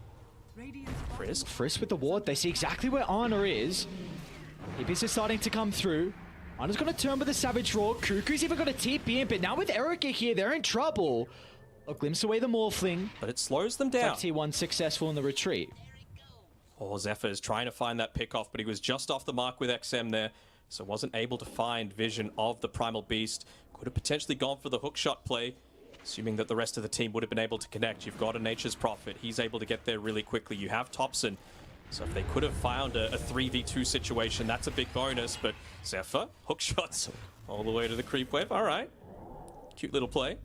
Speaker 1: Frisk with the ward. They see exactly where Ana is. TPs are starting to come through. Ana's going to turn with a Savage Roar. Cuckoo's even got a TP in, but now with Erica here, they're in trouble. A glimpse away the Morphling.
Speaker 2: But it slows them down.
Speaker 1: T1 successful in the retreat.
Speaker 2: Oh, Zephyr is trying to find that pick off, but he was just off the mark with XM there, so wasn't able to find vision of the Primal Beast. Could have potentially gone for the hookshot play, assuming that the rest of the team would have been able to connect. You've got a Nature's Prophet. He's able to get there really quickly. You have Topson. So if they could have found a 3v2 situation, that's a big bonus. But Zephyr, hook shots all the way to the creep wave. All right. Cute little play.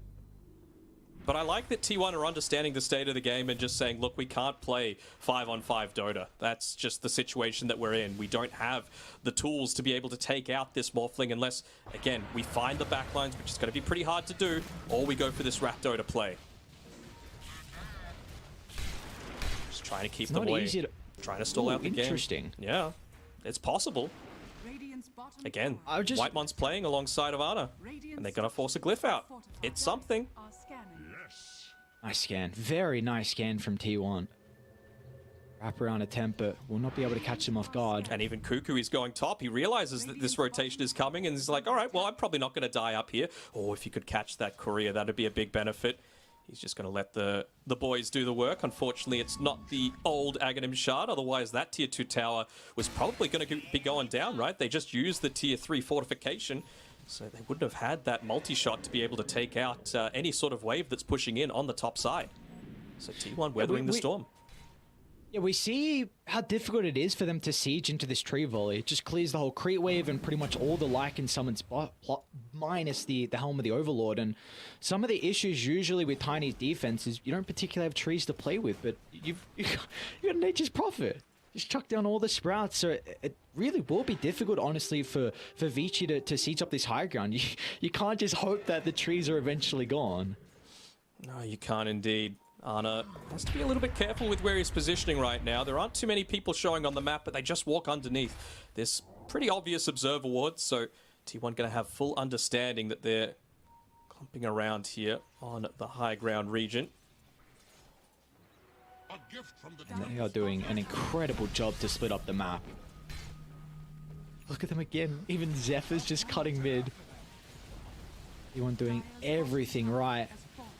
Speaker 2: But I like that T1 are understanding the state of the game and just saying, look, we can't play 5-on-5 Dota. That's just the situation that we're in. We don't have the tools to be able to take out this Morphling unless, again, we find the backlines, which is going to be pretty hard to do, or we go for this Rat Dota play. Just trying to keep them away. Trying to stall out the game.
Speaker 1: Interesting.
Speaker 2: Yeah, it's possible. Again, Whitemon's playing alongside of Ana, and they're going to force a glyph out. It's something.
Speaker 1: Nice scan. Very nice scan from T1. Wrap around a temper. Will not be able to catch them off guard.
Speaker 2: And even Cuckoo is going top. He realizes that this rotation is coming, and he's like, all right, well, I'm probably not going to die up here. Or if you could catch that courier, that'd be a big benefit. He's just going to let the boys do the work. Unfortunately, it's not the old Aghanim Shard. Otherwise, that tier 2 tower was probably going to be going down, right? They just used the tier 3 fortification. So they wouldn't have had that multi-shot to be able to take out any sort of wave that's pushing in on the top side. So T1 weathering the storm.
Speaker 1: Yeah, we see how difficult it is for them to siege into this tree volley. It just clears the whole creep wave and pretty much all the Lycan summons minus the Helm of the Overlord. And some of the issues usually with Tiny's defense is you don't particularly have trees to play with, but you've got Nature's Prophet. Just chuck down all the sprouts, so it really will be difficult, honestly, for Vici to siege up this high ground. You can't just hope that the trees are eventually gone.
Speaker 2: No, you can't indeed. Ana has to be a little bit careful with where he's positioning right now. There aren't too many people showing on the map, but they just walk underneath this pretty obvious observer ward, so T1 going to have full understanding that they're clumping around here on the high ground region.
Speaker 1: And they are doing an incredible job to split up the map. Look at them again. Even Zephyr's just cutting mid. T1 doing everything right.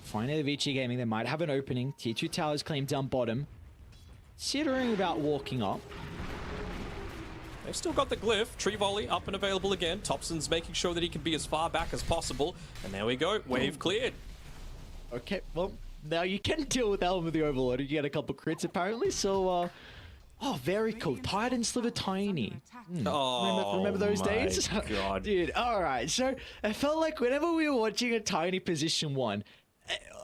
Speaker 1: Finally, the Vici Gaming, they might have an opening. Tier 2 towers claimed down bottom. Considering about walking up.
Speaker 2: They've still got the glyph. Tree volley up and available again. Topson's making sure that he can be as far back as possible. And there we go. Wave cleared.
Speaker 1: Okay, well, now you can deal with Helm of the Overlord. You get a couple crits apparently, so oh, very cool. Titan Sliver Tiny.
Speaker 2: Oh,
Speaker 1: remember those days?
Speaker 2: God.
Speaker 1: Dude, alright. So, I felt like whenever we were watching a Tiny position 1,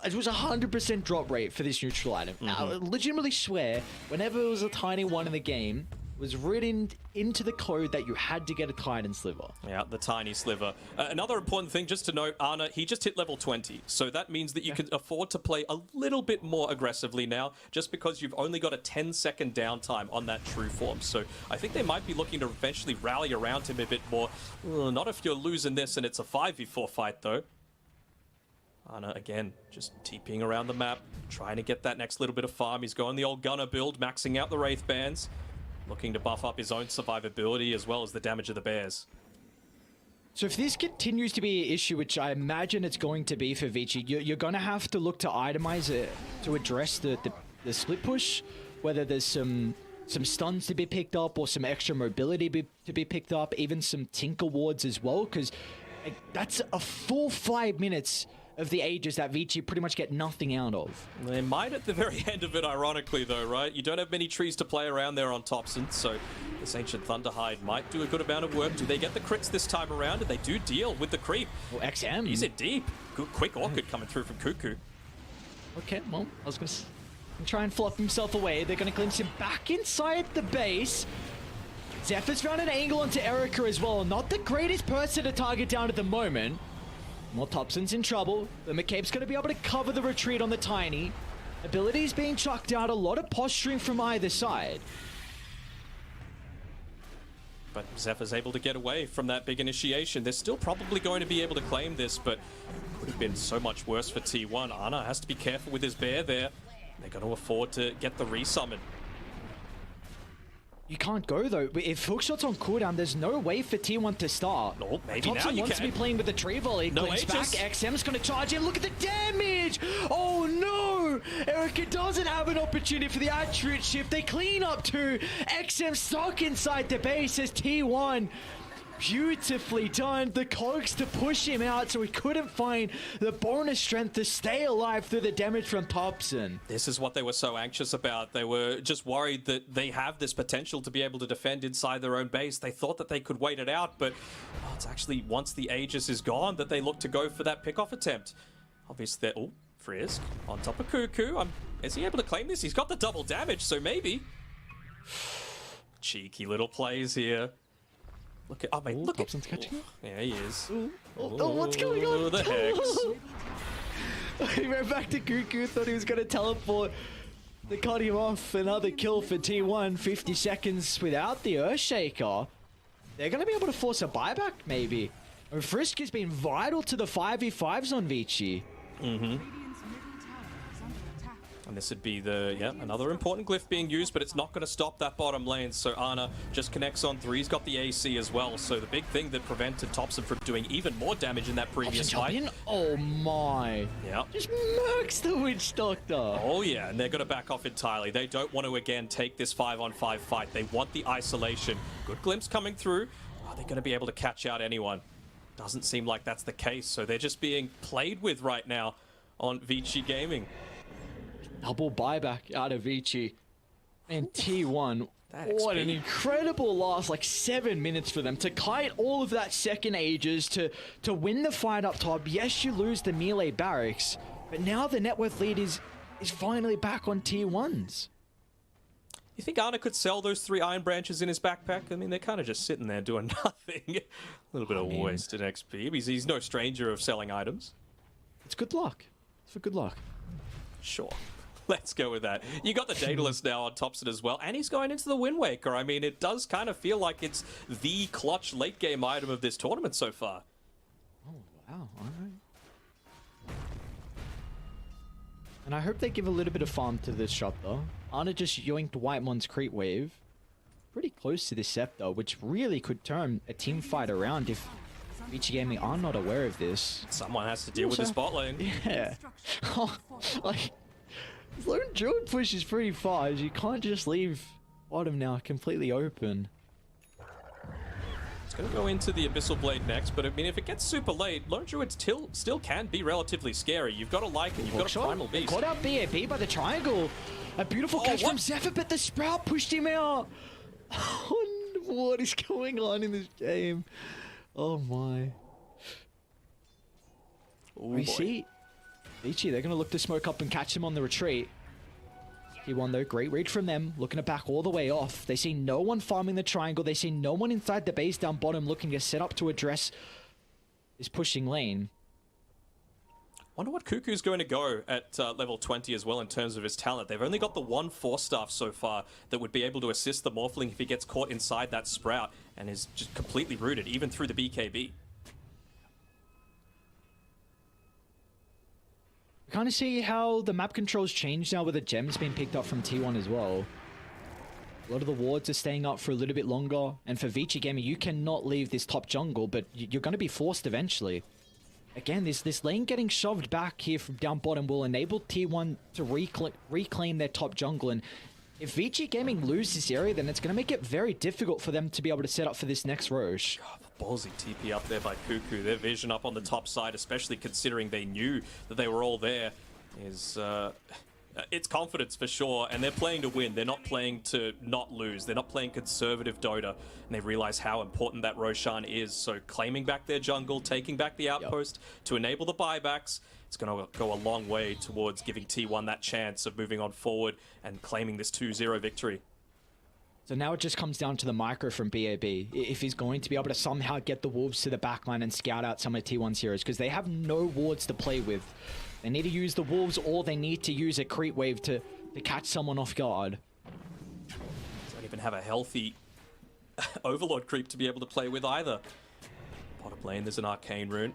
Speaker 1: It was 100% drop rate for this neutral item. I legitimately swear, whenever it was a tiny one in the game, it was written into the code that you had to get a Titan Sliver.
Speaker 2: Yeah, the tiny sliver. Another important thing just to note, Ana, he just hit level 20. So that means that you can afford to play a little bit more aggressively now, just because you've only got a 10-second downtime on that true form. So I think they might be looking to eventually rally around him a bit more. Not if you're losing this and it's a 5v4 fight, though. Ana, again, just TPing around the map, trying to get that next little bit of farm. He's going the old gunner build, maxing out the Wraith Bands, looking to buff up his own survivability as well as the damage of the bears.
Speaker 1: So if this continues to be an issue, which I imagine it's going to be for Vici, you're going to have to look to itemize it to address the split push, whether there's some stuns to be picked up or some extra mobility to be picked up, even some Tinker wards as well, because that's a full 5 minutes of the Aegis that Vici pretty much get nothing out of.
Speaker 2: They might at the very end of it, ironically, though, right? You don't have many trees to play around there on Topson, so this Ancient Thunderhide might do a good amount of work. Do they get the crits this time around? And they do deal with the creep.
Speaker 1: Well, XM.
Speaker 2: He's in deep. Good, quick Orchid coming through from Cuckoo.
Speaker 1: Okay, well, I was going to try and flop himself away. They're going to glimpse him back inside the base. Zephyr's found an angle onto Erica as well. Not the greatest person to target down at the moment. Well, Topson's in trouble, but McCabe's going to be able to cover the retreat on the Tiny. Abilities being chucked out, a lot of posturing from either side.
Speaker 2: But Zephyr's able to get away from that big initiation. They're still probably going to be able to claim this, but could have been so much worse for T1. Ana has to be careful with his bear there. They're going to afford to get the resummon.
Speaker 1: You can't go though. If hookshot's on cooldown, there's no way for T1 to start.
Speaker 2: No, maybe
Speaker 1: Topson
Speaker 2: now you
Speaker 1: wants
Speaker 2: can.
Speaker 1: to be playing with the tree volley.
Speaker 2: No
Speaker 1: Clinks back.
Speaker 2: Aegis.
Speaker 1: XM's going to charge in. Look at the damage. Oh no! Erica doesn't have an opportunity for the attribute shift. They clean up too. XM stuck inside the base as T1. Beautifully done. The cogs to push him out so he couldn't find the bonus strength to stay alive through the damage from Topson.
Speaker 2: This is what they were so anxious about. They were just worried that they have this potential to be able to defend inside their own base. They thought that they could wait it out, but it's actually once the Aegis is gone that they look to go for that pickoff attempt. Obviously, oh, Frisk on top of Cuckoo. Is he able to claim this? He's got the double damage, so maybe. Cheeky little plays here. Look at, oh mate, look
Speaker 1: Topson's
Speaker 2: at,
Speaker 1: catching it.
Speaker 2: Yeah, he is.
Speaker 1: Oh, what's going on?
Speaker 2: The hex.
Speaker 1: He ran back to Cuckoo, thought he was going to teleport. They cut him off. Another kill for T1. 50 seconds without the Earthshaker. They're going to be able to force a buyback, maybe. And Frisk has been vital to the 5v5s on Vici.
Speaker 3: Radiant's middle tower is under attack.
Speaker 2: And this would be the, another important glyph being used, but it's not going to stop that bottom lane. So Ana just connects on 3. He's got the AC as well. So the big thing that prevented Topson from doing even more damage in that previous fight.
Speaker 1: Oh my.
Speaker 2: Yeah.
Speaker 1: Just murks the Witch Doctor.
Speaker 2: Oh yeah, and they're going to back off entirely. They don't want to again take this 5-on-5 fight. They want the isolation. Good glimpse coming through. Are they going to be able to catch out anyone? Doesn't seem like that's the case. So they're just being played with right now on Vici Gaming.
Speaker 1: Double buyback out of Vici. And T1,
Speaker 2: That
Speaker 1: what
Speaker 2: XP.
Speaker 1: an incredible last, like 7 minutes for them to kite all of that second Aegis to win the fight up top. Yes, you lose the melee barracks, but now the net worth lead is finally back on T1s.
Speaker 2: You think Ana could sell those 3 iron branches in his backpack? I mean, they're kind of just sitting there doing nothing. A little bit of wasted XP. He's no stranger of selling items.
Speaker 1: It's good luck. It's for good luck.
Speaker 2: Sure. Let's go with that. You got the Daedalus now on Topson as well, and he's going into the Wind Waker. I mean, it does kind of feel like it's the clutch late game item of this tournament so far.
Speaker 1: Oh, wow. All right. And I hope they give a little bit of farm to this shot, though. Ana just yoinked Whitemon's creep wave. Pretty close to this Scepter, which really could turn a team fight around if Vici Gaming are not aware of this.
Speaker 2: Someone has to deal with the spot lane.
Speaker 1: Yeah. Like, Lone Druid push is pretty far. You can't just leave bottom now completely open.
Speaker 2: It's going to go into the Abyssal Blade next, but I mean, if it gets super late, Lone Druid still can be relatively scary. You've got a Lycan, you've got a Primal Beast.
Speaker 1: Caught out BAB by the triangle. A beautiful catch from Zephyr, but the Sprout pushed him out. What is going on in this game? Oh my.
Speaker 2: Ooh,
Speaker 1: We
Speaker 2: boy.
Speaker 1: see Vici, they're going to look to smoke up and catch him on the retreat. T1 though, great read from them, looking to back all the way off. They see no one farming the triangle. They see no one inside the base down bottom looking to set up to address this pushing lane.
Speaker 2: Wonder what Cuckoo's going to go at level 20 as well in terms of his talent. They've only got the one Force Staff so far that would be able to assist the Morphling if he gets caught inside that Sprout and is just completely rooted, even through the BKB.
Speaker 1: We kind of see how the map controls change now with the gems being picked up from T1 as well. A lot of the wards are staying up for a little bit longer. And for Vici Gaming, you cannot leave this top jungle, but you're going to be forced eventually. Again, this lane getting shoved back here from down bottom will enable T1 to reclaim their top jungle. And if Vici Gaming lose this area, then it's going to make it very difficult for them to be able to set up for this next Roche.
Speaker 2: God, the ballsy TP up there by Cuckoo. Their vision up on the top side, especially considering they knew that they were all there, is... it's confidence for sure, and they're playing to win. They're not playing to not lose. They're not playing conservative Dota, and they realize how important that Roshan is. So claiming back their jungle, taking back the outpost to enable the buybacks, it's going to go a long way towards giving T1 that chance of moving on forward and claiming this 2-0 victory.
Speaker 1: So now it just comes down to the micro from BAB. If he's going to be able to somehow get the Wolves to the backline and scout out some of T1's heroes, because they have no wards to play with. They need to use the Wolves, or they need to use a creep wave to catch someone off guard.
Speaker 2: Don't even have a healthy Overlord creep to be able to play with either. Bottom lane, there's an Arcane Rune.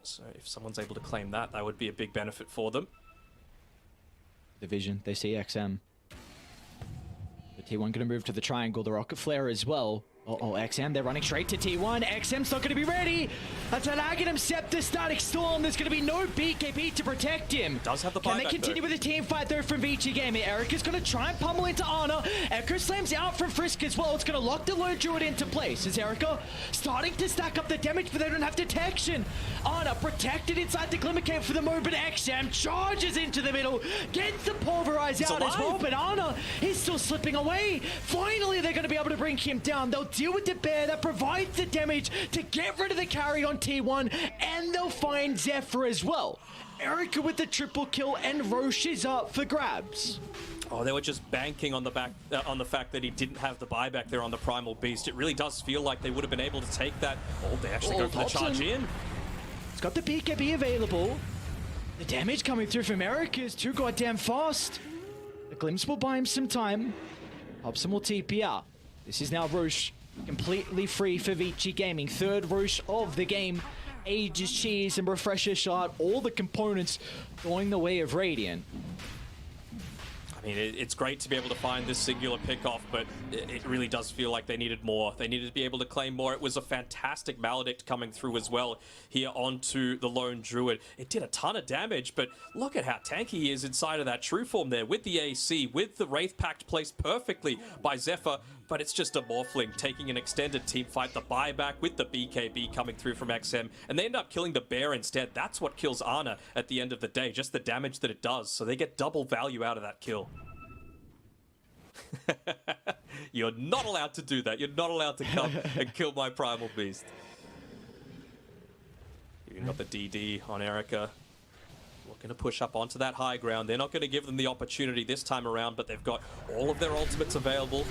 Speaker 2: So if someone's able to claim that, that would be a big benefit for them.
Speaker 1: Division, they see XM. The T1 going to move to the triangle, the Rocket Flare as well. XM, they're running straight to T1. XM's not going to be ready. That's an Aghanim Scepter Static Storm. There's going to be no BKB to protect him.
Speaker 2: Does have the
Speaker 1: Can they
Speaker 2: buyback,
Speaker 1: continue
Speaker 2: though?
Speaker 1: with the team fight though from Vici Gaming? Erica's going to try and pummel into Ana. Echo slams out from Frisk as well. It's going to lock the Lone Druid into place. Is Erica starting to stack up the damage, but they don't have detection. Ana protected inside the Glimmer Cave for the moment, but XM charges into the middle, gets the Pulverize out as well, but Ana is still slipping away. Finally, they're going to be able to bring him down. They'll deal with the bear that provides the damage to get rid of the carry on T1, and they'll find Zephyr as well. Erica with the triple kill, and Roche is up for grabs.
Speaker 2: Oh, they were just banking on the fact that he didn't have the buyback there on the Primal Beast. It really does feel like they would have been able to take that. Oh, they actually go for the charge in.
Speaker 1: It's got the BKB available. The damage coming through from Erica is too goddamn fast. The Glimpse will buy him some time. Hobson will TP out. This is now Roche completely free for Vici Gaming. Third Roche of the game. Aegis Cheese and Refresher Shard. All the components going the way of Radiant.
Speaker 2: I mean, it's great to be able to find this singular pick-off, but it really does feel like they needed more. They needed to be able to claim more. It was a fantastic Maledict coming through as well here onto the Lone Druid. It did a ton of damage, but look at how tanky he is inside of that True Form there with the AC, with the Wraith Pact placed perfectly by Zephyr, but it's just a Morphling taking an extended team fight, the buyback with the BKB coming through from XM, and they end up killing the bear instead. That's what kills Ana at the end of the day, just the damage that it does, so they get double value out of that kill. You're not allowed to do that. You're not allowed to come and kill my Primal Beast. You've got the DD on Erica. Looking to push up onto that high ground. They're not going to give them the opportunity this time around, but they've got all of their ultimates available.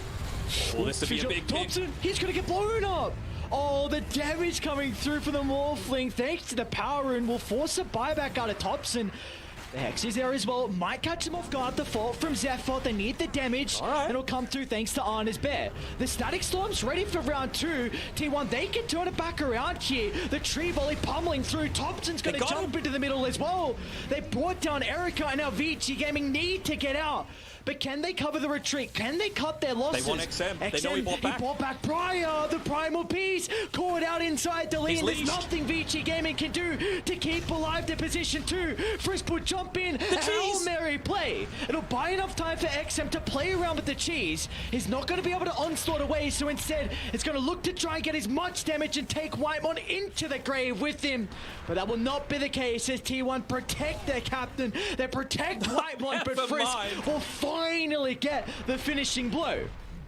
Speaker 2: Oh, this would be a big pick.
Speaker 1: Thompson, he's going to get blown up. Oh, the damage coming through for the Morphling, thanks to the Power Rune, will force a buyback out of Thompson. The Hex is there as well. Might catch him off guard. The fault from Zephyr. They need the damage.
Speaker 2: All right.
Speaker 1: It'll come through thanks to Arna's Bear. The Static Storm's ready for round 2. T1, they can turn it back around here. The Tree Volley pummeling through. Thompson's going to jump into the middle as well. They brought down Erica, and now Vici Gaming need to get out. But can they cover the retreat? Can they cut their losses?
Speaker 2: They want XM. They know he bought back.
Speaker 1: He bought back prior. The Primal Beast caught out inside the lane. There's nothing Vici Gaming can do to keep alive to position 2. Frisk will jump in. The Hail Mary play. It'll buy enough time for XM to play around with the cheese. He's not going to be able to onslaught away, so instead it's going to look to try and get as much damage and take Whitemon into the grave with him. But that will not be the case as T1 protect their captain. They protect Whitemon, but Frisk will finally get the finishing blow.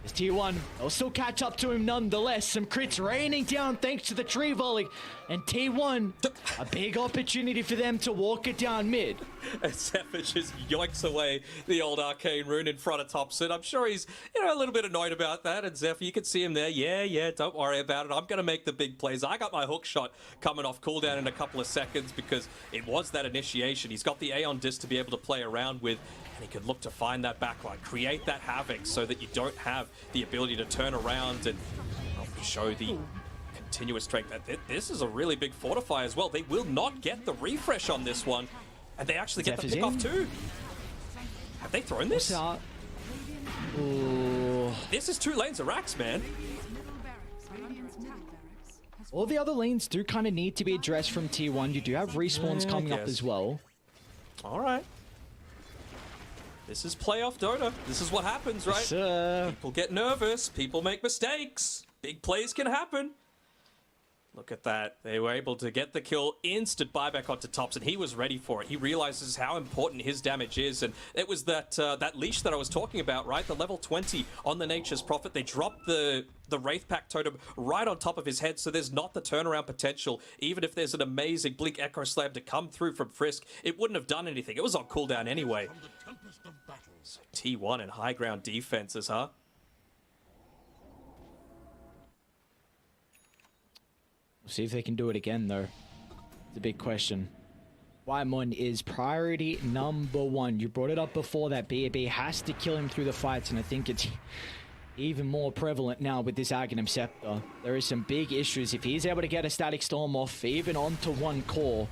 Speaker 1: It's T1. They'll still catch up to him nonetheless. Some crits raining down thanks to the tree volley. And T1, a big opportunity for them to walk it down mid.
Speaker 2: And Zephyr just yoinks away the old arcane rune in front of Thompson. I'm sure he's, a little bit annoyed about that. And Zephyr, you can see him there. Yeah, don't worry about it. I'm going to make the big plays. I got my hook shot coming off cooldown in a couple of seconds because it was that initiation. He's got the Aeon disc to be able to play around with, and he could look to find that backline, create that havoc so that you don't have the ability to turn around and show the continuous strength. This is a really big fortify as well. They will not get the refresh on this one, and they actually get the pick off too. Have they thrown this? This is 2 lanes of racks, man.
Speaker 1: All the other lanes do kind of need to be addressed from T1. You do have respawns coming up as well.
Speaker 2: All right. This is playoff Dota. This is what happens, right?
Speaker 1: Yes,
Speaker 2: people get nervous. People make mistakes. Big plays can happen. Look at that. They were able to get the kill, instant buyback onto Thompson. He was ready for it. He realizes how important his damage is. And it was that leash that I was talking about, right? The level 20 on the Nature's Prophet. They dropped the Wraith Pack totem right on top of his head, so there's not the turnaround potential. Even if there's an amazing Blink Echo Slam to come through from Frisk, it wouldn't have done anything. It was on cooldown anyway. So T1 and high ground defenses, huh?
Speaker 1: We'll see if they can do it again, though. It's a big question. Whitemon is priority number 1. You brought it up before that BAB has to kill him through the fights, and I think it's even more prevalent now with this Aghanim Scepter. There is some big issues. If he's able to get a Static Storm off, even onto 1 core,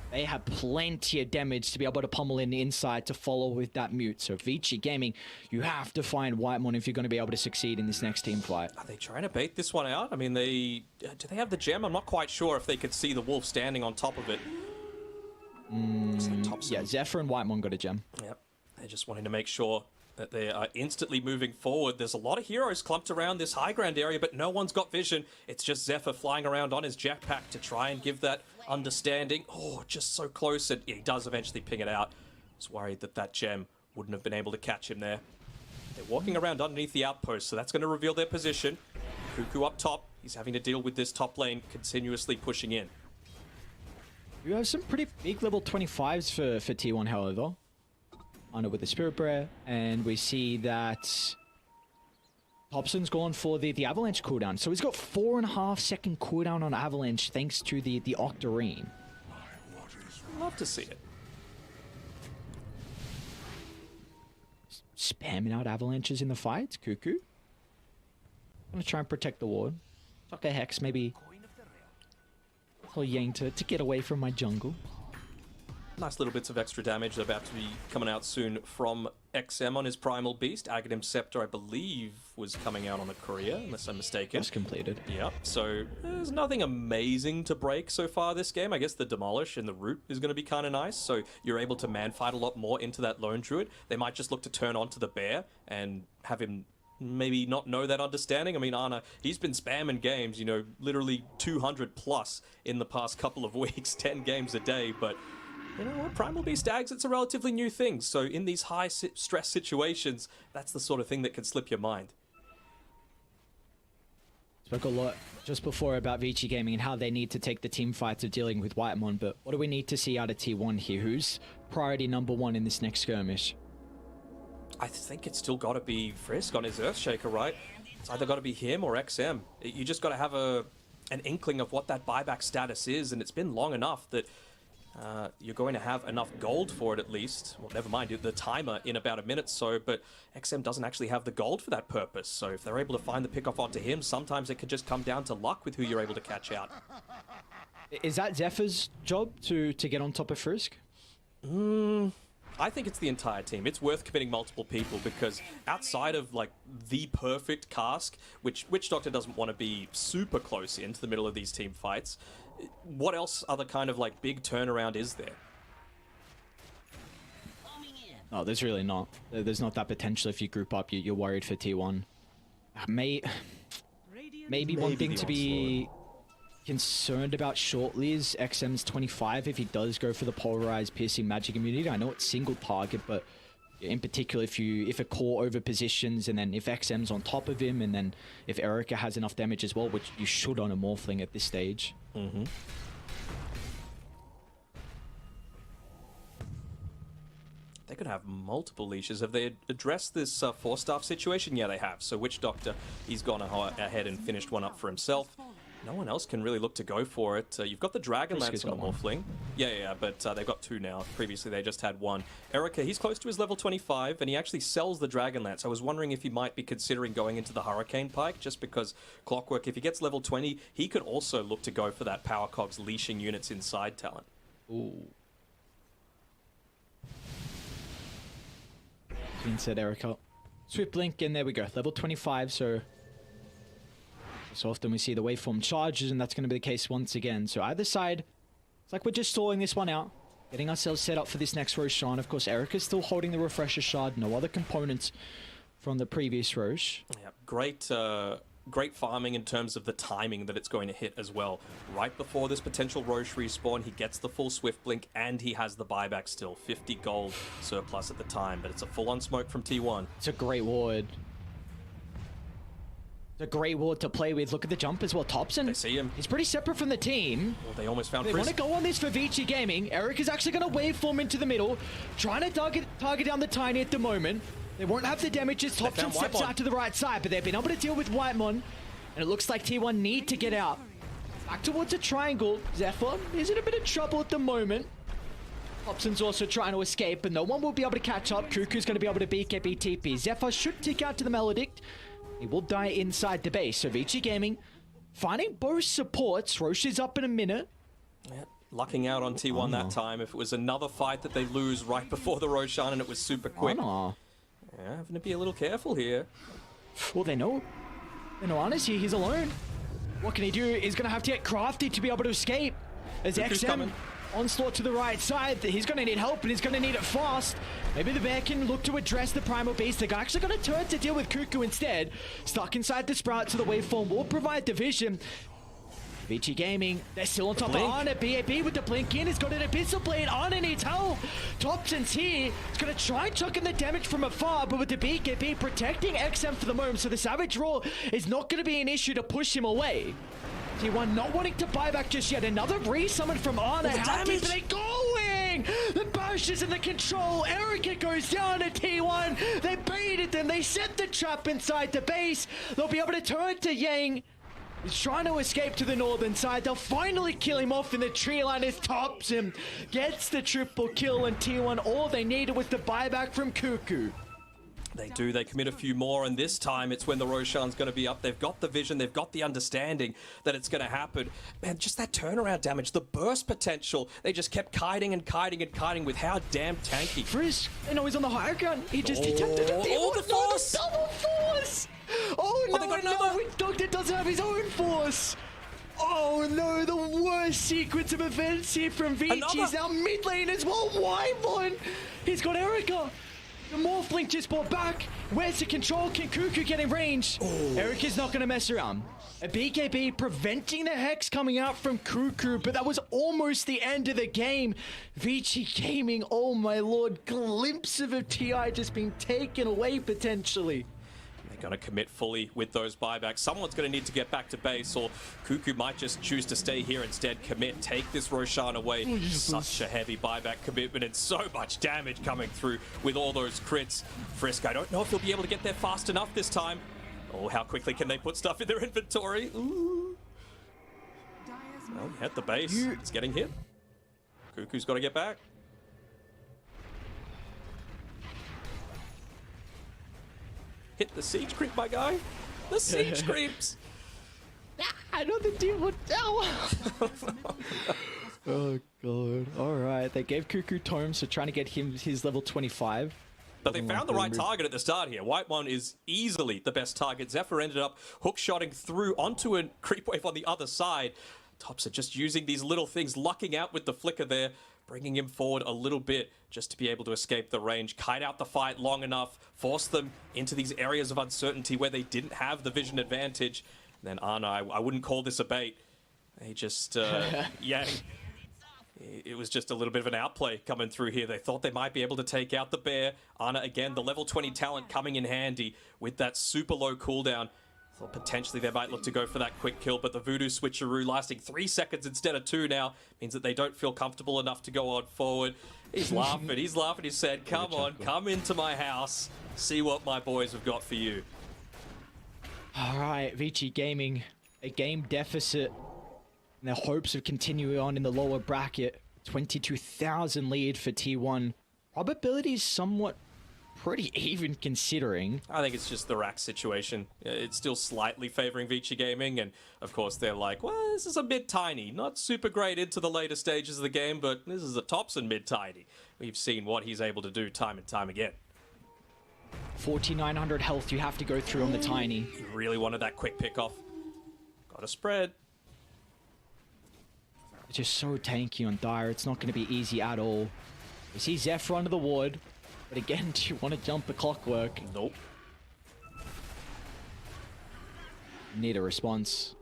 Speaker 1: they have plenty of damage to be able to pummel in the inside to follow with that mute. So Vici Gaming, you have to find Whitemon if you're going to be able to succeed in this next team fight.
Speaker 2: Are they trying to bait this one out? I mean, do they have the gem? I'm not quite sure if they could see the wolf standing on top of it.
Speaker 1: Yeah, Zephyr and Whitemon got a gem.
Speaker 2: Yep. They're just wanting to make sure that they are instantly moving forward. There's a lot of heroes clumped around this high ground area, but no one's got vision. It's just Zephyr flying around on his jetpack to try and give that understanding. Oh, just so close, and he does eventually ping it out. I was worried that that gem wouldn't have been able to catch him there. They're walking around underneath the outpost, so that's going to reveal their position. Cuckoo up top. He's having to deal with this top lane continuously pushing in.
Speaker 1: You have some pretty big level 25s for T1, however. Under with the Spirit Breath, and we see that Thompson's gone for the Avalanche cooldown. So he's got 4.5 second cooldown on Avalanche thanks to the Octarine.
Speaker 2: Love to see it.
Speaker 1: Spamming out Avalanches in the fights, Cuckoo. Gonna try and protect the ward. Chuck a Hex, maybe tell Yang to get away from my jungle.
Speaker 2: Nice little bits of extra damage about to be coming out soon from XM on his Primal Beast. Aghanim Scepter, I believe, was coming out on the Courier, unless I'm mistaken.
Speaker 1: Just completed.
Speaker 2: Yep, so there's nothing amazing to break so far this game. I guess the Demolish and the Root is going to be kind of nice, so you're able to man-fight a lot more into that Lone Druid. They might just look to turn onto the Bear and have him maybe not know that understanding. I mean, Ana, he's been spamming games, literally 200 plus in the past couple of weeks, 10 games a day, but you know what, Primal Beast Ags, it's a relatively new thing, so in these high stress situations, that's the sort of thing that can slip your mind.
Speaker 1: Spoke a lot just before about Vici Gaming and how they need to take the team fights of dealing with Whitemon, but what do we need to see out of T1 here? Who's priority number 1 in this next skirmish?
Speaker 2: I think it's still got to be Frisk on his Earthshaker, right? It's either got to be him or XM. You just got to have an inkling of what that buyback status is, and it's been long enough that you're going to have enough gold for it at least. Well, never mind the timer in about a minute or so, but XM doesn't actually have the gold for that purpose. So if they're able to find the pickoff onto him, sometimes it could just come down to luck with who you're able to catch out.
Speaker 1: Is that Zephyr's job to get on top of Frisk?
Speaker 2: I think it's the entire team. It's worth committing multiple people because outside of like the perfect cask, which Witch Doctor doesn't want to be super close into the middle of these team fights, what else other kind of like big turnaround is there?
Speaker 1: No, there's really not. There's not that potential if you group up. You're worried for T1. Maybe one thing to be concerned about shortly is XM's 25 if he does go for the polarized piercing magic immunity. I know it's single target, but In particular, if a core over positions, and then if XM's on top of him, and then if Erica has enough damage as well, which you should on a Morphling at this stage.
Speaker 2: Mm-hmm. They could have multiple leashes. Have they addressed this Force-Staff situation? Yeah, they have. So Witch Doctor, he's gone ahead and finished one up for himself. No one else can really look to go for it. You've got the Dragon Lance on the Morphling. Yeah, but they've got two now. Previously, they just had one. Erica, he's close to his level 25, and he actually sells the Dragon Lance. I was wondering if he might be considering going into the Hurricane Pike, just because Clockwork, if he gets level 20, he could also look to go for that Power Cogs leashing units inside talent.
Speaker 1: Ooh. Clean set Erica. Swift Blink, and there we go. Level 25, so often we see the waveform charges, and that's going to be the case once again. So either side, it's like we're just stalling this one out, getting ourselves set up for this next Roshan. Of course, Erica's still holding the Refresher Shard, no other components from the previous Rosh.
Speaker 2: Yeah, great farming in terms of the timing that it's going to hit as well. Right before this potential Rosh respawn, he gets the full Swift Blink, and he has the buyback still. 50 gold surplus at the time, but it's a full-on smoke from T1.
Speaker 1: It's a great ward. It's a great ward to play with. Look at the jump as well. Thompson,
Speaker 2: They see him.
Speaker 1: he's pretty separate from the team.
Speaker 2: Well, they almost found
Speaker 1: They
Speaker 2: Chris.
Speaker 1: want to go on this for Vici Gaming. Eric is actually going to waveform into the middle, trying to target down the Tiny at the moment. They won't have the damage as Thompson steps
Speaker 2: Whitemon
Speaker 1: out to the right side, but they've been able to deal with Whitemon, and it looks like T1 need to get out. Back towards a triangle. Zephyr is in a bit of trouble at the moment. Thompson's also trying to escape, but no one will be able to catch up. Cuckoo's going to be able to BKB TP. Zephyr should tick out to the Maledict. He will die inside the base. So Vici Gaming finding both supports. Rosh is up in a minute.
Speaker 2: Yeah, lucking out on T1 that time. If it was another fight that they lose right before the Roshan and it was super quick. Yeah, having to be a little careful here.
Speaker 1: Well, they know Anna's here. He's alone. What can he do? He's going to have to get crafty to be able to escape. As
Speaker 2: Cuckoo's
Speaker 1: XM
Speaker 2: coming.
Speaker 1: onslaught to the right side. He's going to need help, and he's going to need it fast. Maybe the bear can look to address the primal beast. They're actually going to turn to deal with Cuckoo instead. Stuck inside the sprout, so the waveform will provide division. Vici Gaming, they're still on top of Arna. BAB with the blink in. He's got an Abyssal Blade. Arna needs help. Thompson's here. He's going to try and chuck in the damage from afar, but with the BKB protecting XM for the moment, so the Savage Roar is not going to be an issue to push him away. T1 not wanting to buy back just yet. Another resummon from Arna. How deep are they going? The bash is in the control. Erica goes down to T1. They baited them. They set the trap inside the base. They'll be able to turn to Yang. He's trying to escape to the northern side. They'll finally kill him off in the tree line as Thompson gets the triple kill, and T1 all they needed was the buyback from Cuckoo.
Speaker 2: They do. They commit a few more, and this time it's when the Roshan's going to be up. They've got the vision. They've got the understanding that it's going to happen. Man, just that turnaround damage, the burst potential. They just kept kiting and kiting and kiting with how damn tanky.
Speaker 1: Frizz, I know he's on the higher ground. He just attempted to
Speaker 2: the force!
Speaker 1: No, the double force! Oh no,
Speaker 2: they got
Speaker 1: no,
Speaker 2: another.
Speaker 1: Witch Doctor doesn't have his own force. Oh no, the worst sequence of events here from Vici. He's now mid lane as well. Whitemon, he's got Erica. The Morphling just brought back. Where's the control? Can Cuckoo get in range? Erica's not going to mess around. A BKB preventing the Hex coming out from Cuckoo, but that was almost the end of the game. Vici Gaming, oh my lord, glimpse of a TI just being taken away potentially.
Speaker 2: Going to commit fully with those buybacks. Someone's going to need to get back to base, or Cuckoo might just choose to stay here instead. Commit, take this Roshan away. Such a heavy buyback commitment and so much damage coming through with all those crits. Frisk, I don't know if he'll be able to get there fast enough this time. Oh, how quickly can they put stuff in their inventory? Ooh. Well, he hit the base. It's getting hit. Cuckoo's got to get back. Hit the siege creep, my guy. The siege creeps.
Speaker 1: I know the deal would tell. Oh god. Alright, they gave Cuckoo Tome, so trying to get him his level 25.
Speaker 2: But they found the right target at the start here. Whitemon is easily the best target. Zephyr ended up hook-shotting through onto a creep wave on the other side. Thompson just using these little things, lucking out with the flicker there, bringing him forward a little bit just to be able to escape the range, kite out the fight long enough, force them into these areas of uncertainty where they didn't have the vision advantage. And then Arna, I wouldn't call this a bait. They just, Yang it was just a little bit of an outplay coming through here. They thought they might be able to take out the bear. Ana, again, the level 20 talent coming in handy with that super low cooldown. Thought potentially they might look to go for that quick kill, but the voodoo switcheroo lasting 3 seconds instead of 2 now means that they don't feel comfortable enough to go on forward. He's laughing, he said, come on, come into my house, see what my boys have got for you.
Speaker 1: All right, Vici Gaming, a game deficit in their hopes of continuing on in the lower bracket. 22,000 lead for T1. Probability is somewhat pretty even considering.
Speaker 2: I think it's just the rack situation. It's still slightly favoring Vici Gaming, and of course they're like, well, this is a mid-tiny. Not super great into the later stages of the game, but this is a Thompson mid-tiny. We've seen what he's able to do time and time again.
Speaker 1: 4,900 health you have to go through on the tiny.
Speaker 2: He really wanted that quick pick-off. Got a spread.
Speaker 1: It's just so tanky on Dire. It's not going to be easy at all. We see Zephyr under the ward. But again, do you want to jump the clockwork?
Speaker 2: Nope.
Speaker 1: Need a response.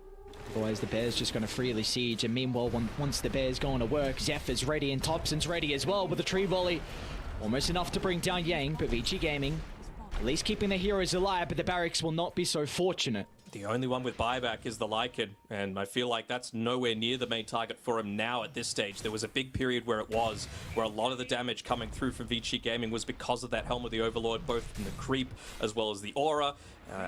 Speaker 1: Otherwise, the Bear's just going to freely siege. And meanwhile, once the Bear's going to work, Zephyr's ready and Thompson's ready as well with a tree volley. Almost enough to bring down Yang, but Vici Gaming at least keeping the heroes alive, but the barracks will not be so fortunate.
Speaker 2: The only one with buyback is the Lycan, and I feel like that's nowhere near the main target for him now at this stage. There was a big period where it was, where a lot of the damage coming through from Vici Gaming was because of that Helm of the Overlord, both from the creep as well as the aura,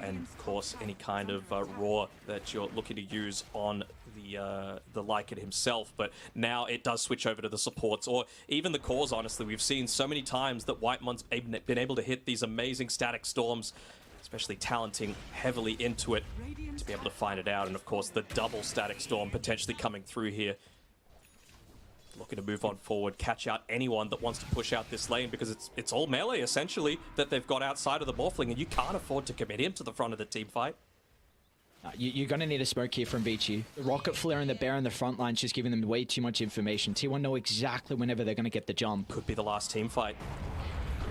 Speaker 2: and of course any kind of roar that you're looking to use on the Lycan himself. But now it does switch over to the supports, or even the cores, honestly. We've seen so many times that Whitemon's been able to hit these amazing static storms, especially talenting heavily into it to be able to find it out. And of course the double static storm potentially coming through here. Looking to move on forward, catch out anyone that wants to push out this lane, because it's all melee essentially that they've got outside of the Morphling, and you can't afford to commit him to the front of the team fight.
Speaker 1: You're going to need a smoke here from Vici. The rocket flare and the bear in the front line's just giving them way too much information. T1 know exactly whenever they're going to get the jump.
Speaker 2: Could be the last team fight.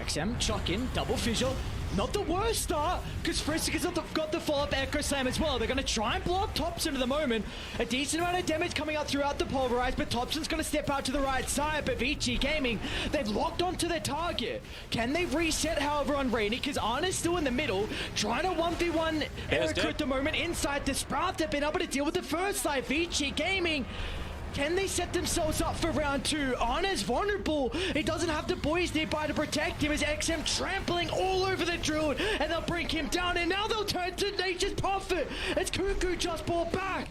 Speaker 1: XM, chuck in, double fissure. Not the worst start, because Frisk has got the follow-up Echo Slam as well. They're going to try and block Thompson at the moment. A decent amount of damage coming out throughout the Pulverize, but Thompson's going to step out to the right side. But Vici Gaming, they've locked onto their target. Can they reset, however, on Rainy? Because Ana's still in the middle, trying to 1v1 Erica at the moment inside the Sprout. They've been able to deal with the first side. Vici Gaming, can they set themselves up for round 2? Ana's vulnerable. He doesn't have the boys nearby to protect him as XM trampling all over the Druid, and they'll bring him down, and now they'll turn to Nature's Prophet as Cuckoo just brought back.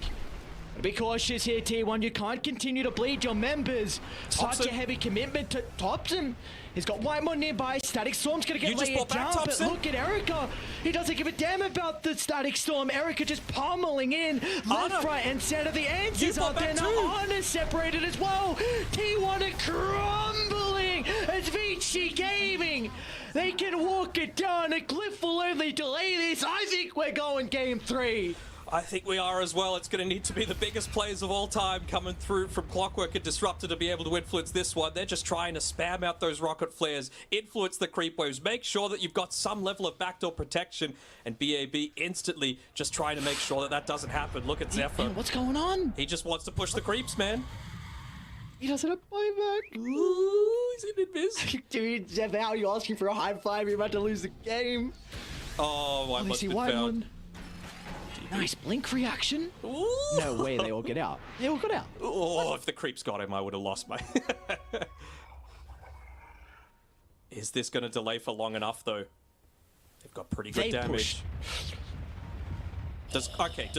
Speaker 1: Be cautious here, T1. You can't continue to bleed your members. Such a heavy commitment to Thompson. He's got Whitemon nearby. Static Storm's going to get laid down, but look at Erica. He doesn't give a damn about the Static Storm. Erica just pummeling in left, right, and center. The answers are there. Now Ana's separated as well. T1 are crumbling as Vici Gaming. They can walk it down. A Glyph will only delay this. I think we're going game 3.
Speaker 2: I think we are as well. It's going to need to be the biggest players of all time coming through from Clockwork and Disruptor to be able to influence this one. They're just trying to spam out those rocket flares, influence the creep waves, make sure that you've got some level of backdoor protection, and BAB instantly just trying to make sure that that doesn't happen. Look at Zephyr.
Speaker 1: Hey, what's going on?
Speaker 2: He just wants to push the creeps, man.
Speaker 1: He doesn't have buyback.
Speaker 2: Ooh, he's in invis.
Speaker 1: Dude, Zephyr, how are you asking for a high five? You're about to lose the game.
Speaker 2: Oh, I must have found.
Speaker 1: Nice blink reaction.
Speaker 2: Ooh.
Speaker 1: No way they all get out. They all got out.
Speaker 2: Oh, if the creeps got him, I would have lost my... Is this going to delay for long enough, though? They've got pretty good damage. Does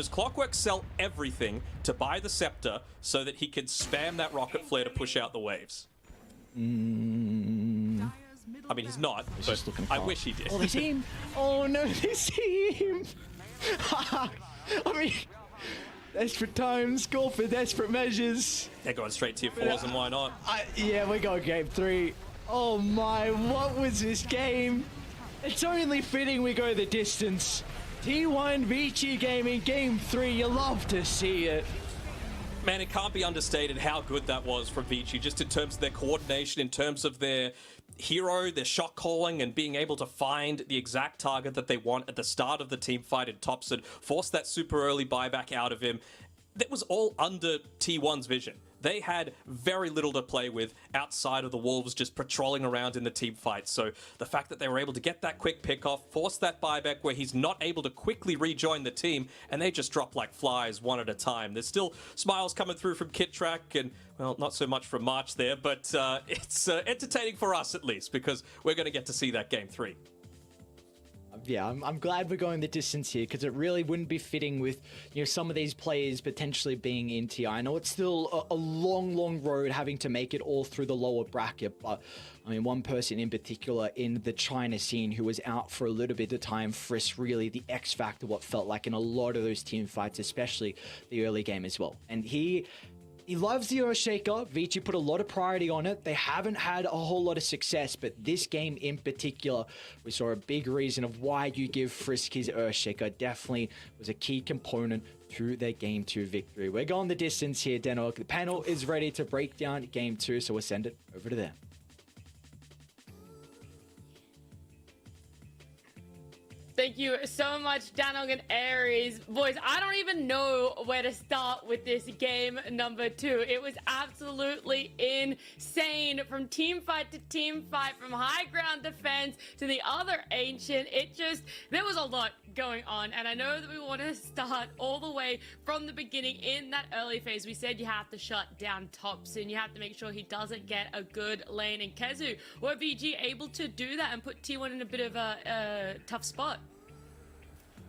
Speaker 2: Clockwork sell everything to buy the Scepter so that he can spam that rocket flare to push out the waves? I mean, he's not, but I wish he did.
Speaker 1: Oh, they see him. Oh, no, they see him. I mean, desperate times call for desperate measures.
Speaker 2: They're going straight tier 4s, and why not?
Speaker 1: Yeah, we got game 3. Oh my, what was this game? It's only fitting we go the distance. T1 Vici Gaming game 3, you love to see it.
Speaker 2: Man, it can't be understated how good that was from Vici, just in terms of their coordination, in terms of their hero, their shot calling, and being able to find the exact target that they want at the start of the team fight in Thompson, force that super early buyback out of him. That was all under T1's vision. they had very little to play with outside of the Wolves just patrolling around in the team fight. So the fact that they were able to get that quick pick off, force that buyback where he's not able to quickly rejoin the team, and they just drop like flies one at a time. There's still smiles coming through from Kit Track, and well, not so much from March there, but it's entertaining for us at least, because we're going to get to see that game 3.
Speaker 1: Yeah, I'm glad we're going the distance here, because it really wouldn't be fitting with, you know, some of these players potentially being in TI. I know it's still a long road having to make it all through the lower bracket, but I mean, one person in particular in the China scene who was out for a little bit of time, Frisk, really the X factor, what felt like in a lot of those team fights, especially the early game as well. And he loves the Earthshaker. Vici put a lot of priority on it. They haven't had a whole lot of success, but this game in particular, we saw a big reason of why you give Frisk his Earthshaker. Definitely was a key component to their Game 2 victory. We're going the distance here, Denok. The panel is ready to break down Game 2, so we'll send it over to them.
Speaker 4: Thank you so much, Danog and Aries. Boys, I don't even know where to start with this game number 2. It was absolutely insane. From team fight to team fight, from high ground defense to the other ancient. There was a lot going on. And I know that we want to start all the way from the beginning in that early phase. We said you have to shut down Thompson. You have to make sure he doesn't get a good lane. And Kezu, were VG able to do that and put T1 in a bit of a tough spot?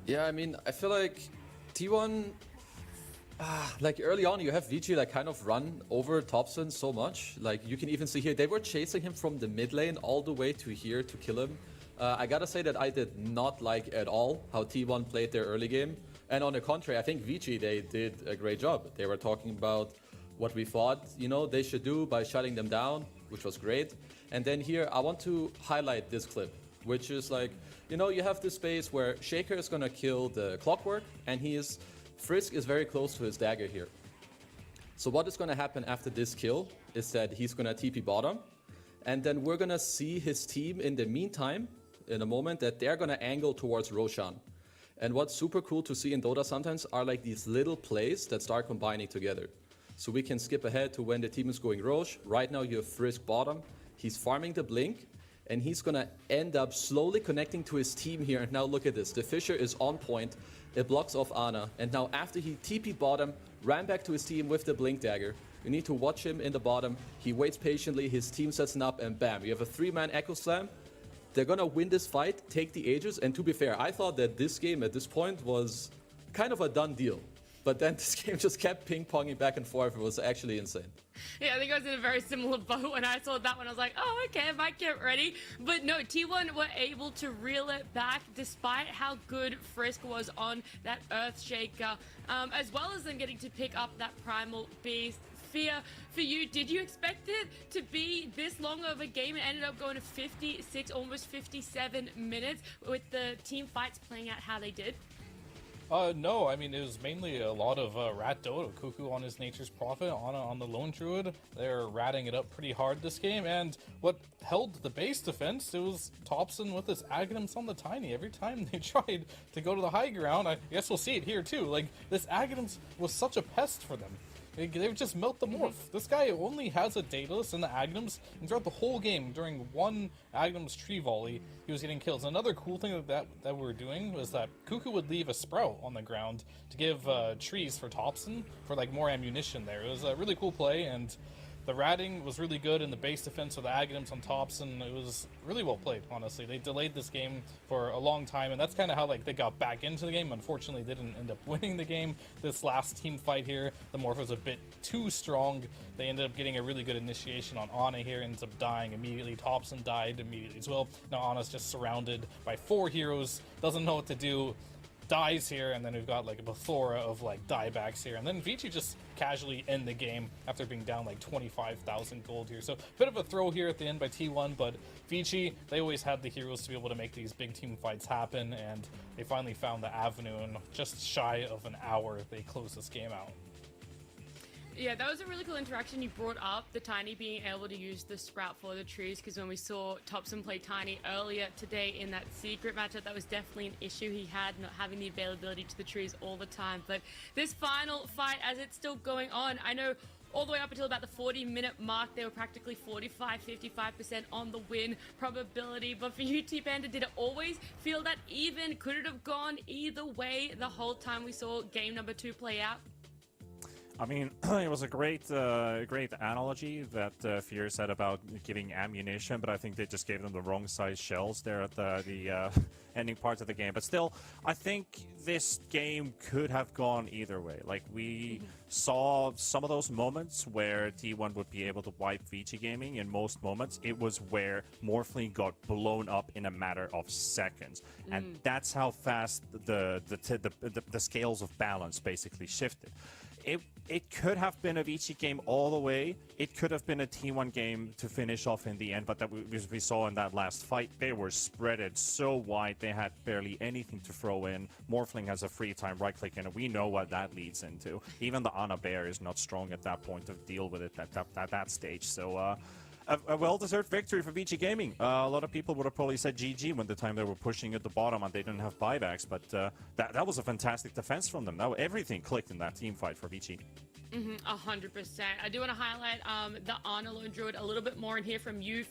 Speaker 5: Yeah, I mean, I feel like T1, like early on, you have Vici like kind of run over Thompson so much. Like you can even see here, they were chasing him from the mid lane all the way to here to kill him. I gotta say that I did not like at all how T1 played their early game. And on the contrary, I think Vici, they did a great job. They were talking about what we thought, you know, they should do by shutting them down, which was great. And then here, I want to highlight this clip, which is like, you know, you have this space where Shaker is gonna kill the Clockwork, and Frisk is very close to his dagger here. So what is gonna happen after this kill is that he's gonna TP bottom, and then we're gonna see his team in the meantime, in a moment, that they're gonna angle towards Roshan. And what's super cool to see in Dota sometimes are like these little plays that start combining together. So we can skip ahead to when the team is going Rosh. Right now you have Frisk bottom, he's farming the Blink, and he's gonna end up slowly connecting to his team here. And now look at this, the Fisher is on point, it blocks off Ana, and now after he TP'd bottom, ran back to his team with the Blink Dagger. You need to watch him in the bottom, he waits patiently, his team sets him up, and bam, you have a 3-man Echo Slam. They're gonna win this fight, take the Aegis, and to be fair, I thought that this game at this point was kind of a done deal. But then this game just kept ping-ponging back and forth, it was actually insane.
Speaker 4: Yeah, I think I was in a very similar boat when I saw that one. I was like, oh, okay, I might get ready. But no, T1 were able to reel it back despite how good Frisk was on that Earthshaker, as well as them getting to pick up that Primal Beast. Fear, for you, did you expect it to be this long of a game? It ended up going to 56, almost 57 minutes with the team fights playing out how they did.
Speaker 6: No, I mean, it was mainly a lot of rat Dota. Cuckoo on his Nature's Prophet, Ana on the Lone Druid. They're ratting it up pretty hard this game, and what held the base defense, it was Thompson with his Aghanims on the Tiny. Every time they tried to go to the high ground, I guess we'll see it here too, like, this Aghanims was such a pest for them. They would just melt the morph. This guy only has a Daedalus and the Aghanims, and throughout the whole game, during one Aghanims tree volley, he was getting kills. Another cool thing that we were doing was that Cuckoo would leave a Sprout on the ground to give trees for Thompson for like more ammunition there. It was a really cool play, and the ratting was really good in the base defense with the Aghanims on Thompson. It was really well played, honestly. They delayed this game for a long time, and that's kind of how like they got back into the game. Unfortunately, they didn't end up winning the game. This last team fight here, the Morph was a bit too strong. They ended up getting a really good initiation on Ana here, ends up dying immediately. Thompson died immediately as well. Now Ana's just surrounded by 4 heroes, doesn't know what to do, dies here, and then we've got like a plethora of like diebacks here, and then Vici just casually end the game after being down like 25,000 gold here. So bit of a throw here at the end by T1, but Vici, they always had the heroes to be able to make these big team fights happen, and they finally found the avenue, and just shy of an hour they closed this game out.
Speaker 4: Yeah, that was a really cool interaction you brought up, the Tiny being able to use the Sprout for the trees, because when we saw Thompson play Tiny earlier today in that secret matchup, that was definitely an issue he had, not having the availability to the trees all the time. But this final fight, as it's still going on, I know all the way up until about the 40-minute mark. They were practically 45-55% on the win probability. But for you, T-Panda, did it always feel that even? Could it have gone either way the whole time we saw game number 2 play out?
Speaker 7: I mean, it was a great analogy that Fear said about giving ammunition, but I think they just gave them the wrong size shells there at the ending part of the game. But still, I think this game could have gone either way. Like, we saw some of those moments where T1 would be able to wipe Vici Gaming. In most moments, it was where Morphling got blown up in a matter of seconds. And that's how fast the scales of balance basically shifted. It could have been a Vici game all the way. It could have been a T1 game to finish off in the end, but that we saw in that last fight, they were spreaded so wide they had barely anything to throw in. Morphling has a free time right click, and we know what that leads into. Even the Ana Bear is not strong at that point to deal with it at that stage. So a well-deserved victory for Vici Gaming. A lot of people would have probably said GG when the time they were pushing at the bottom and they didn't have buybacks, but that was a fantastic defense from them. Now everything clicked in that team fight for Vici.
Speaker 4: 100%. I do want to highlight the Ana Lone Druid a little bit more and hear from you,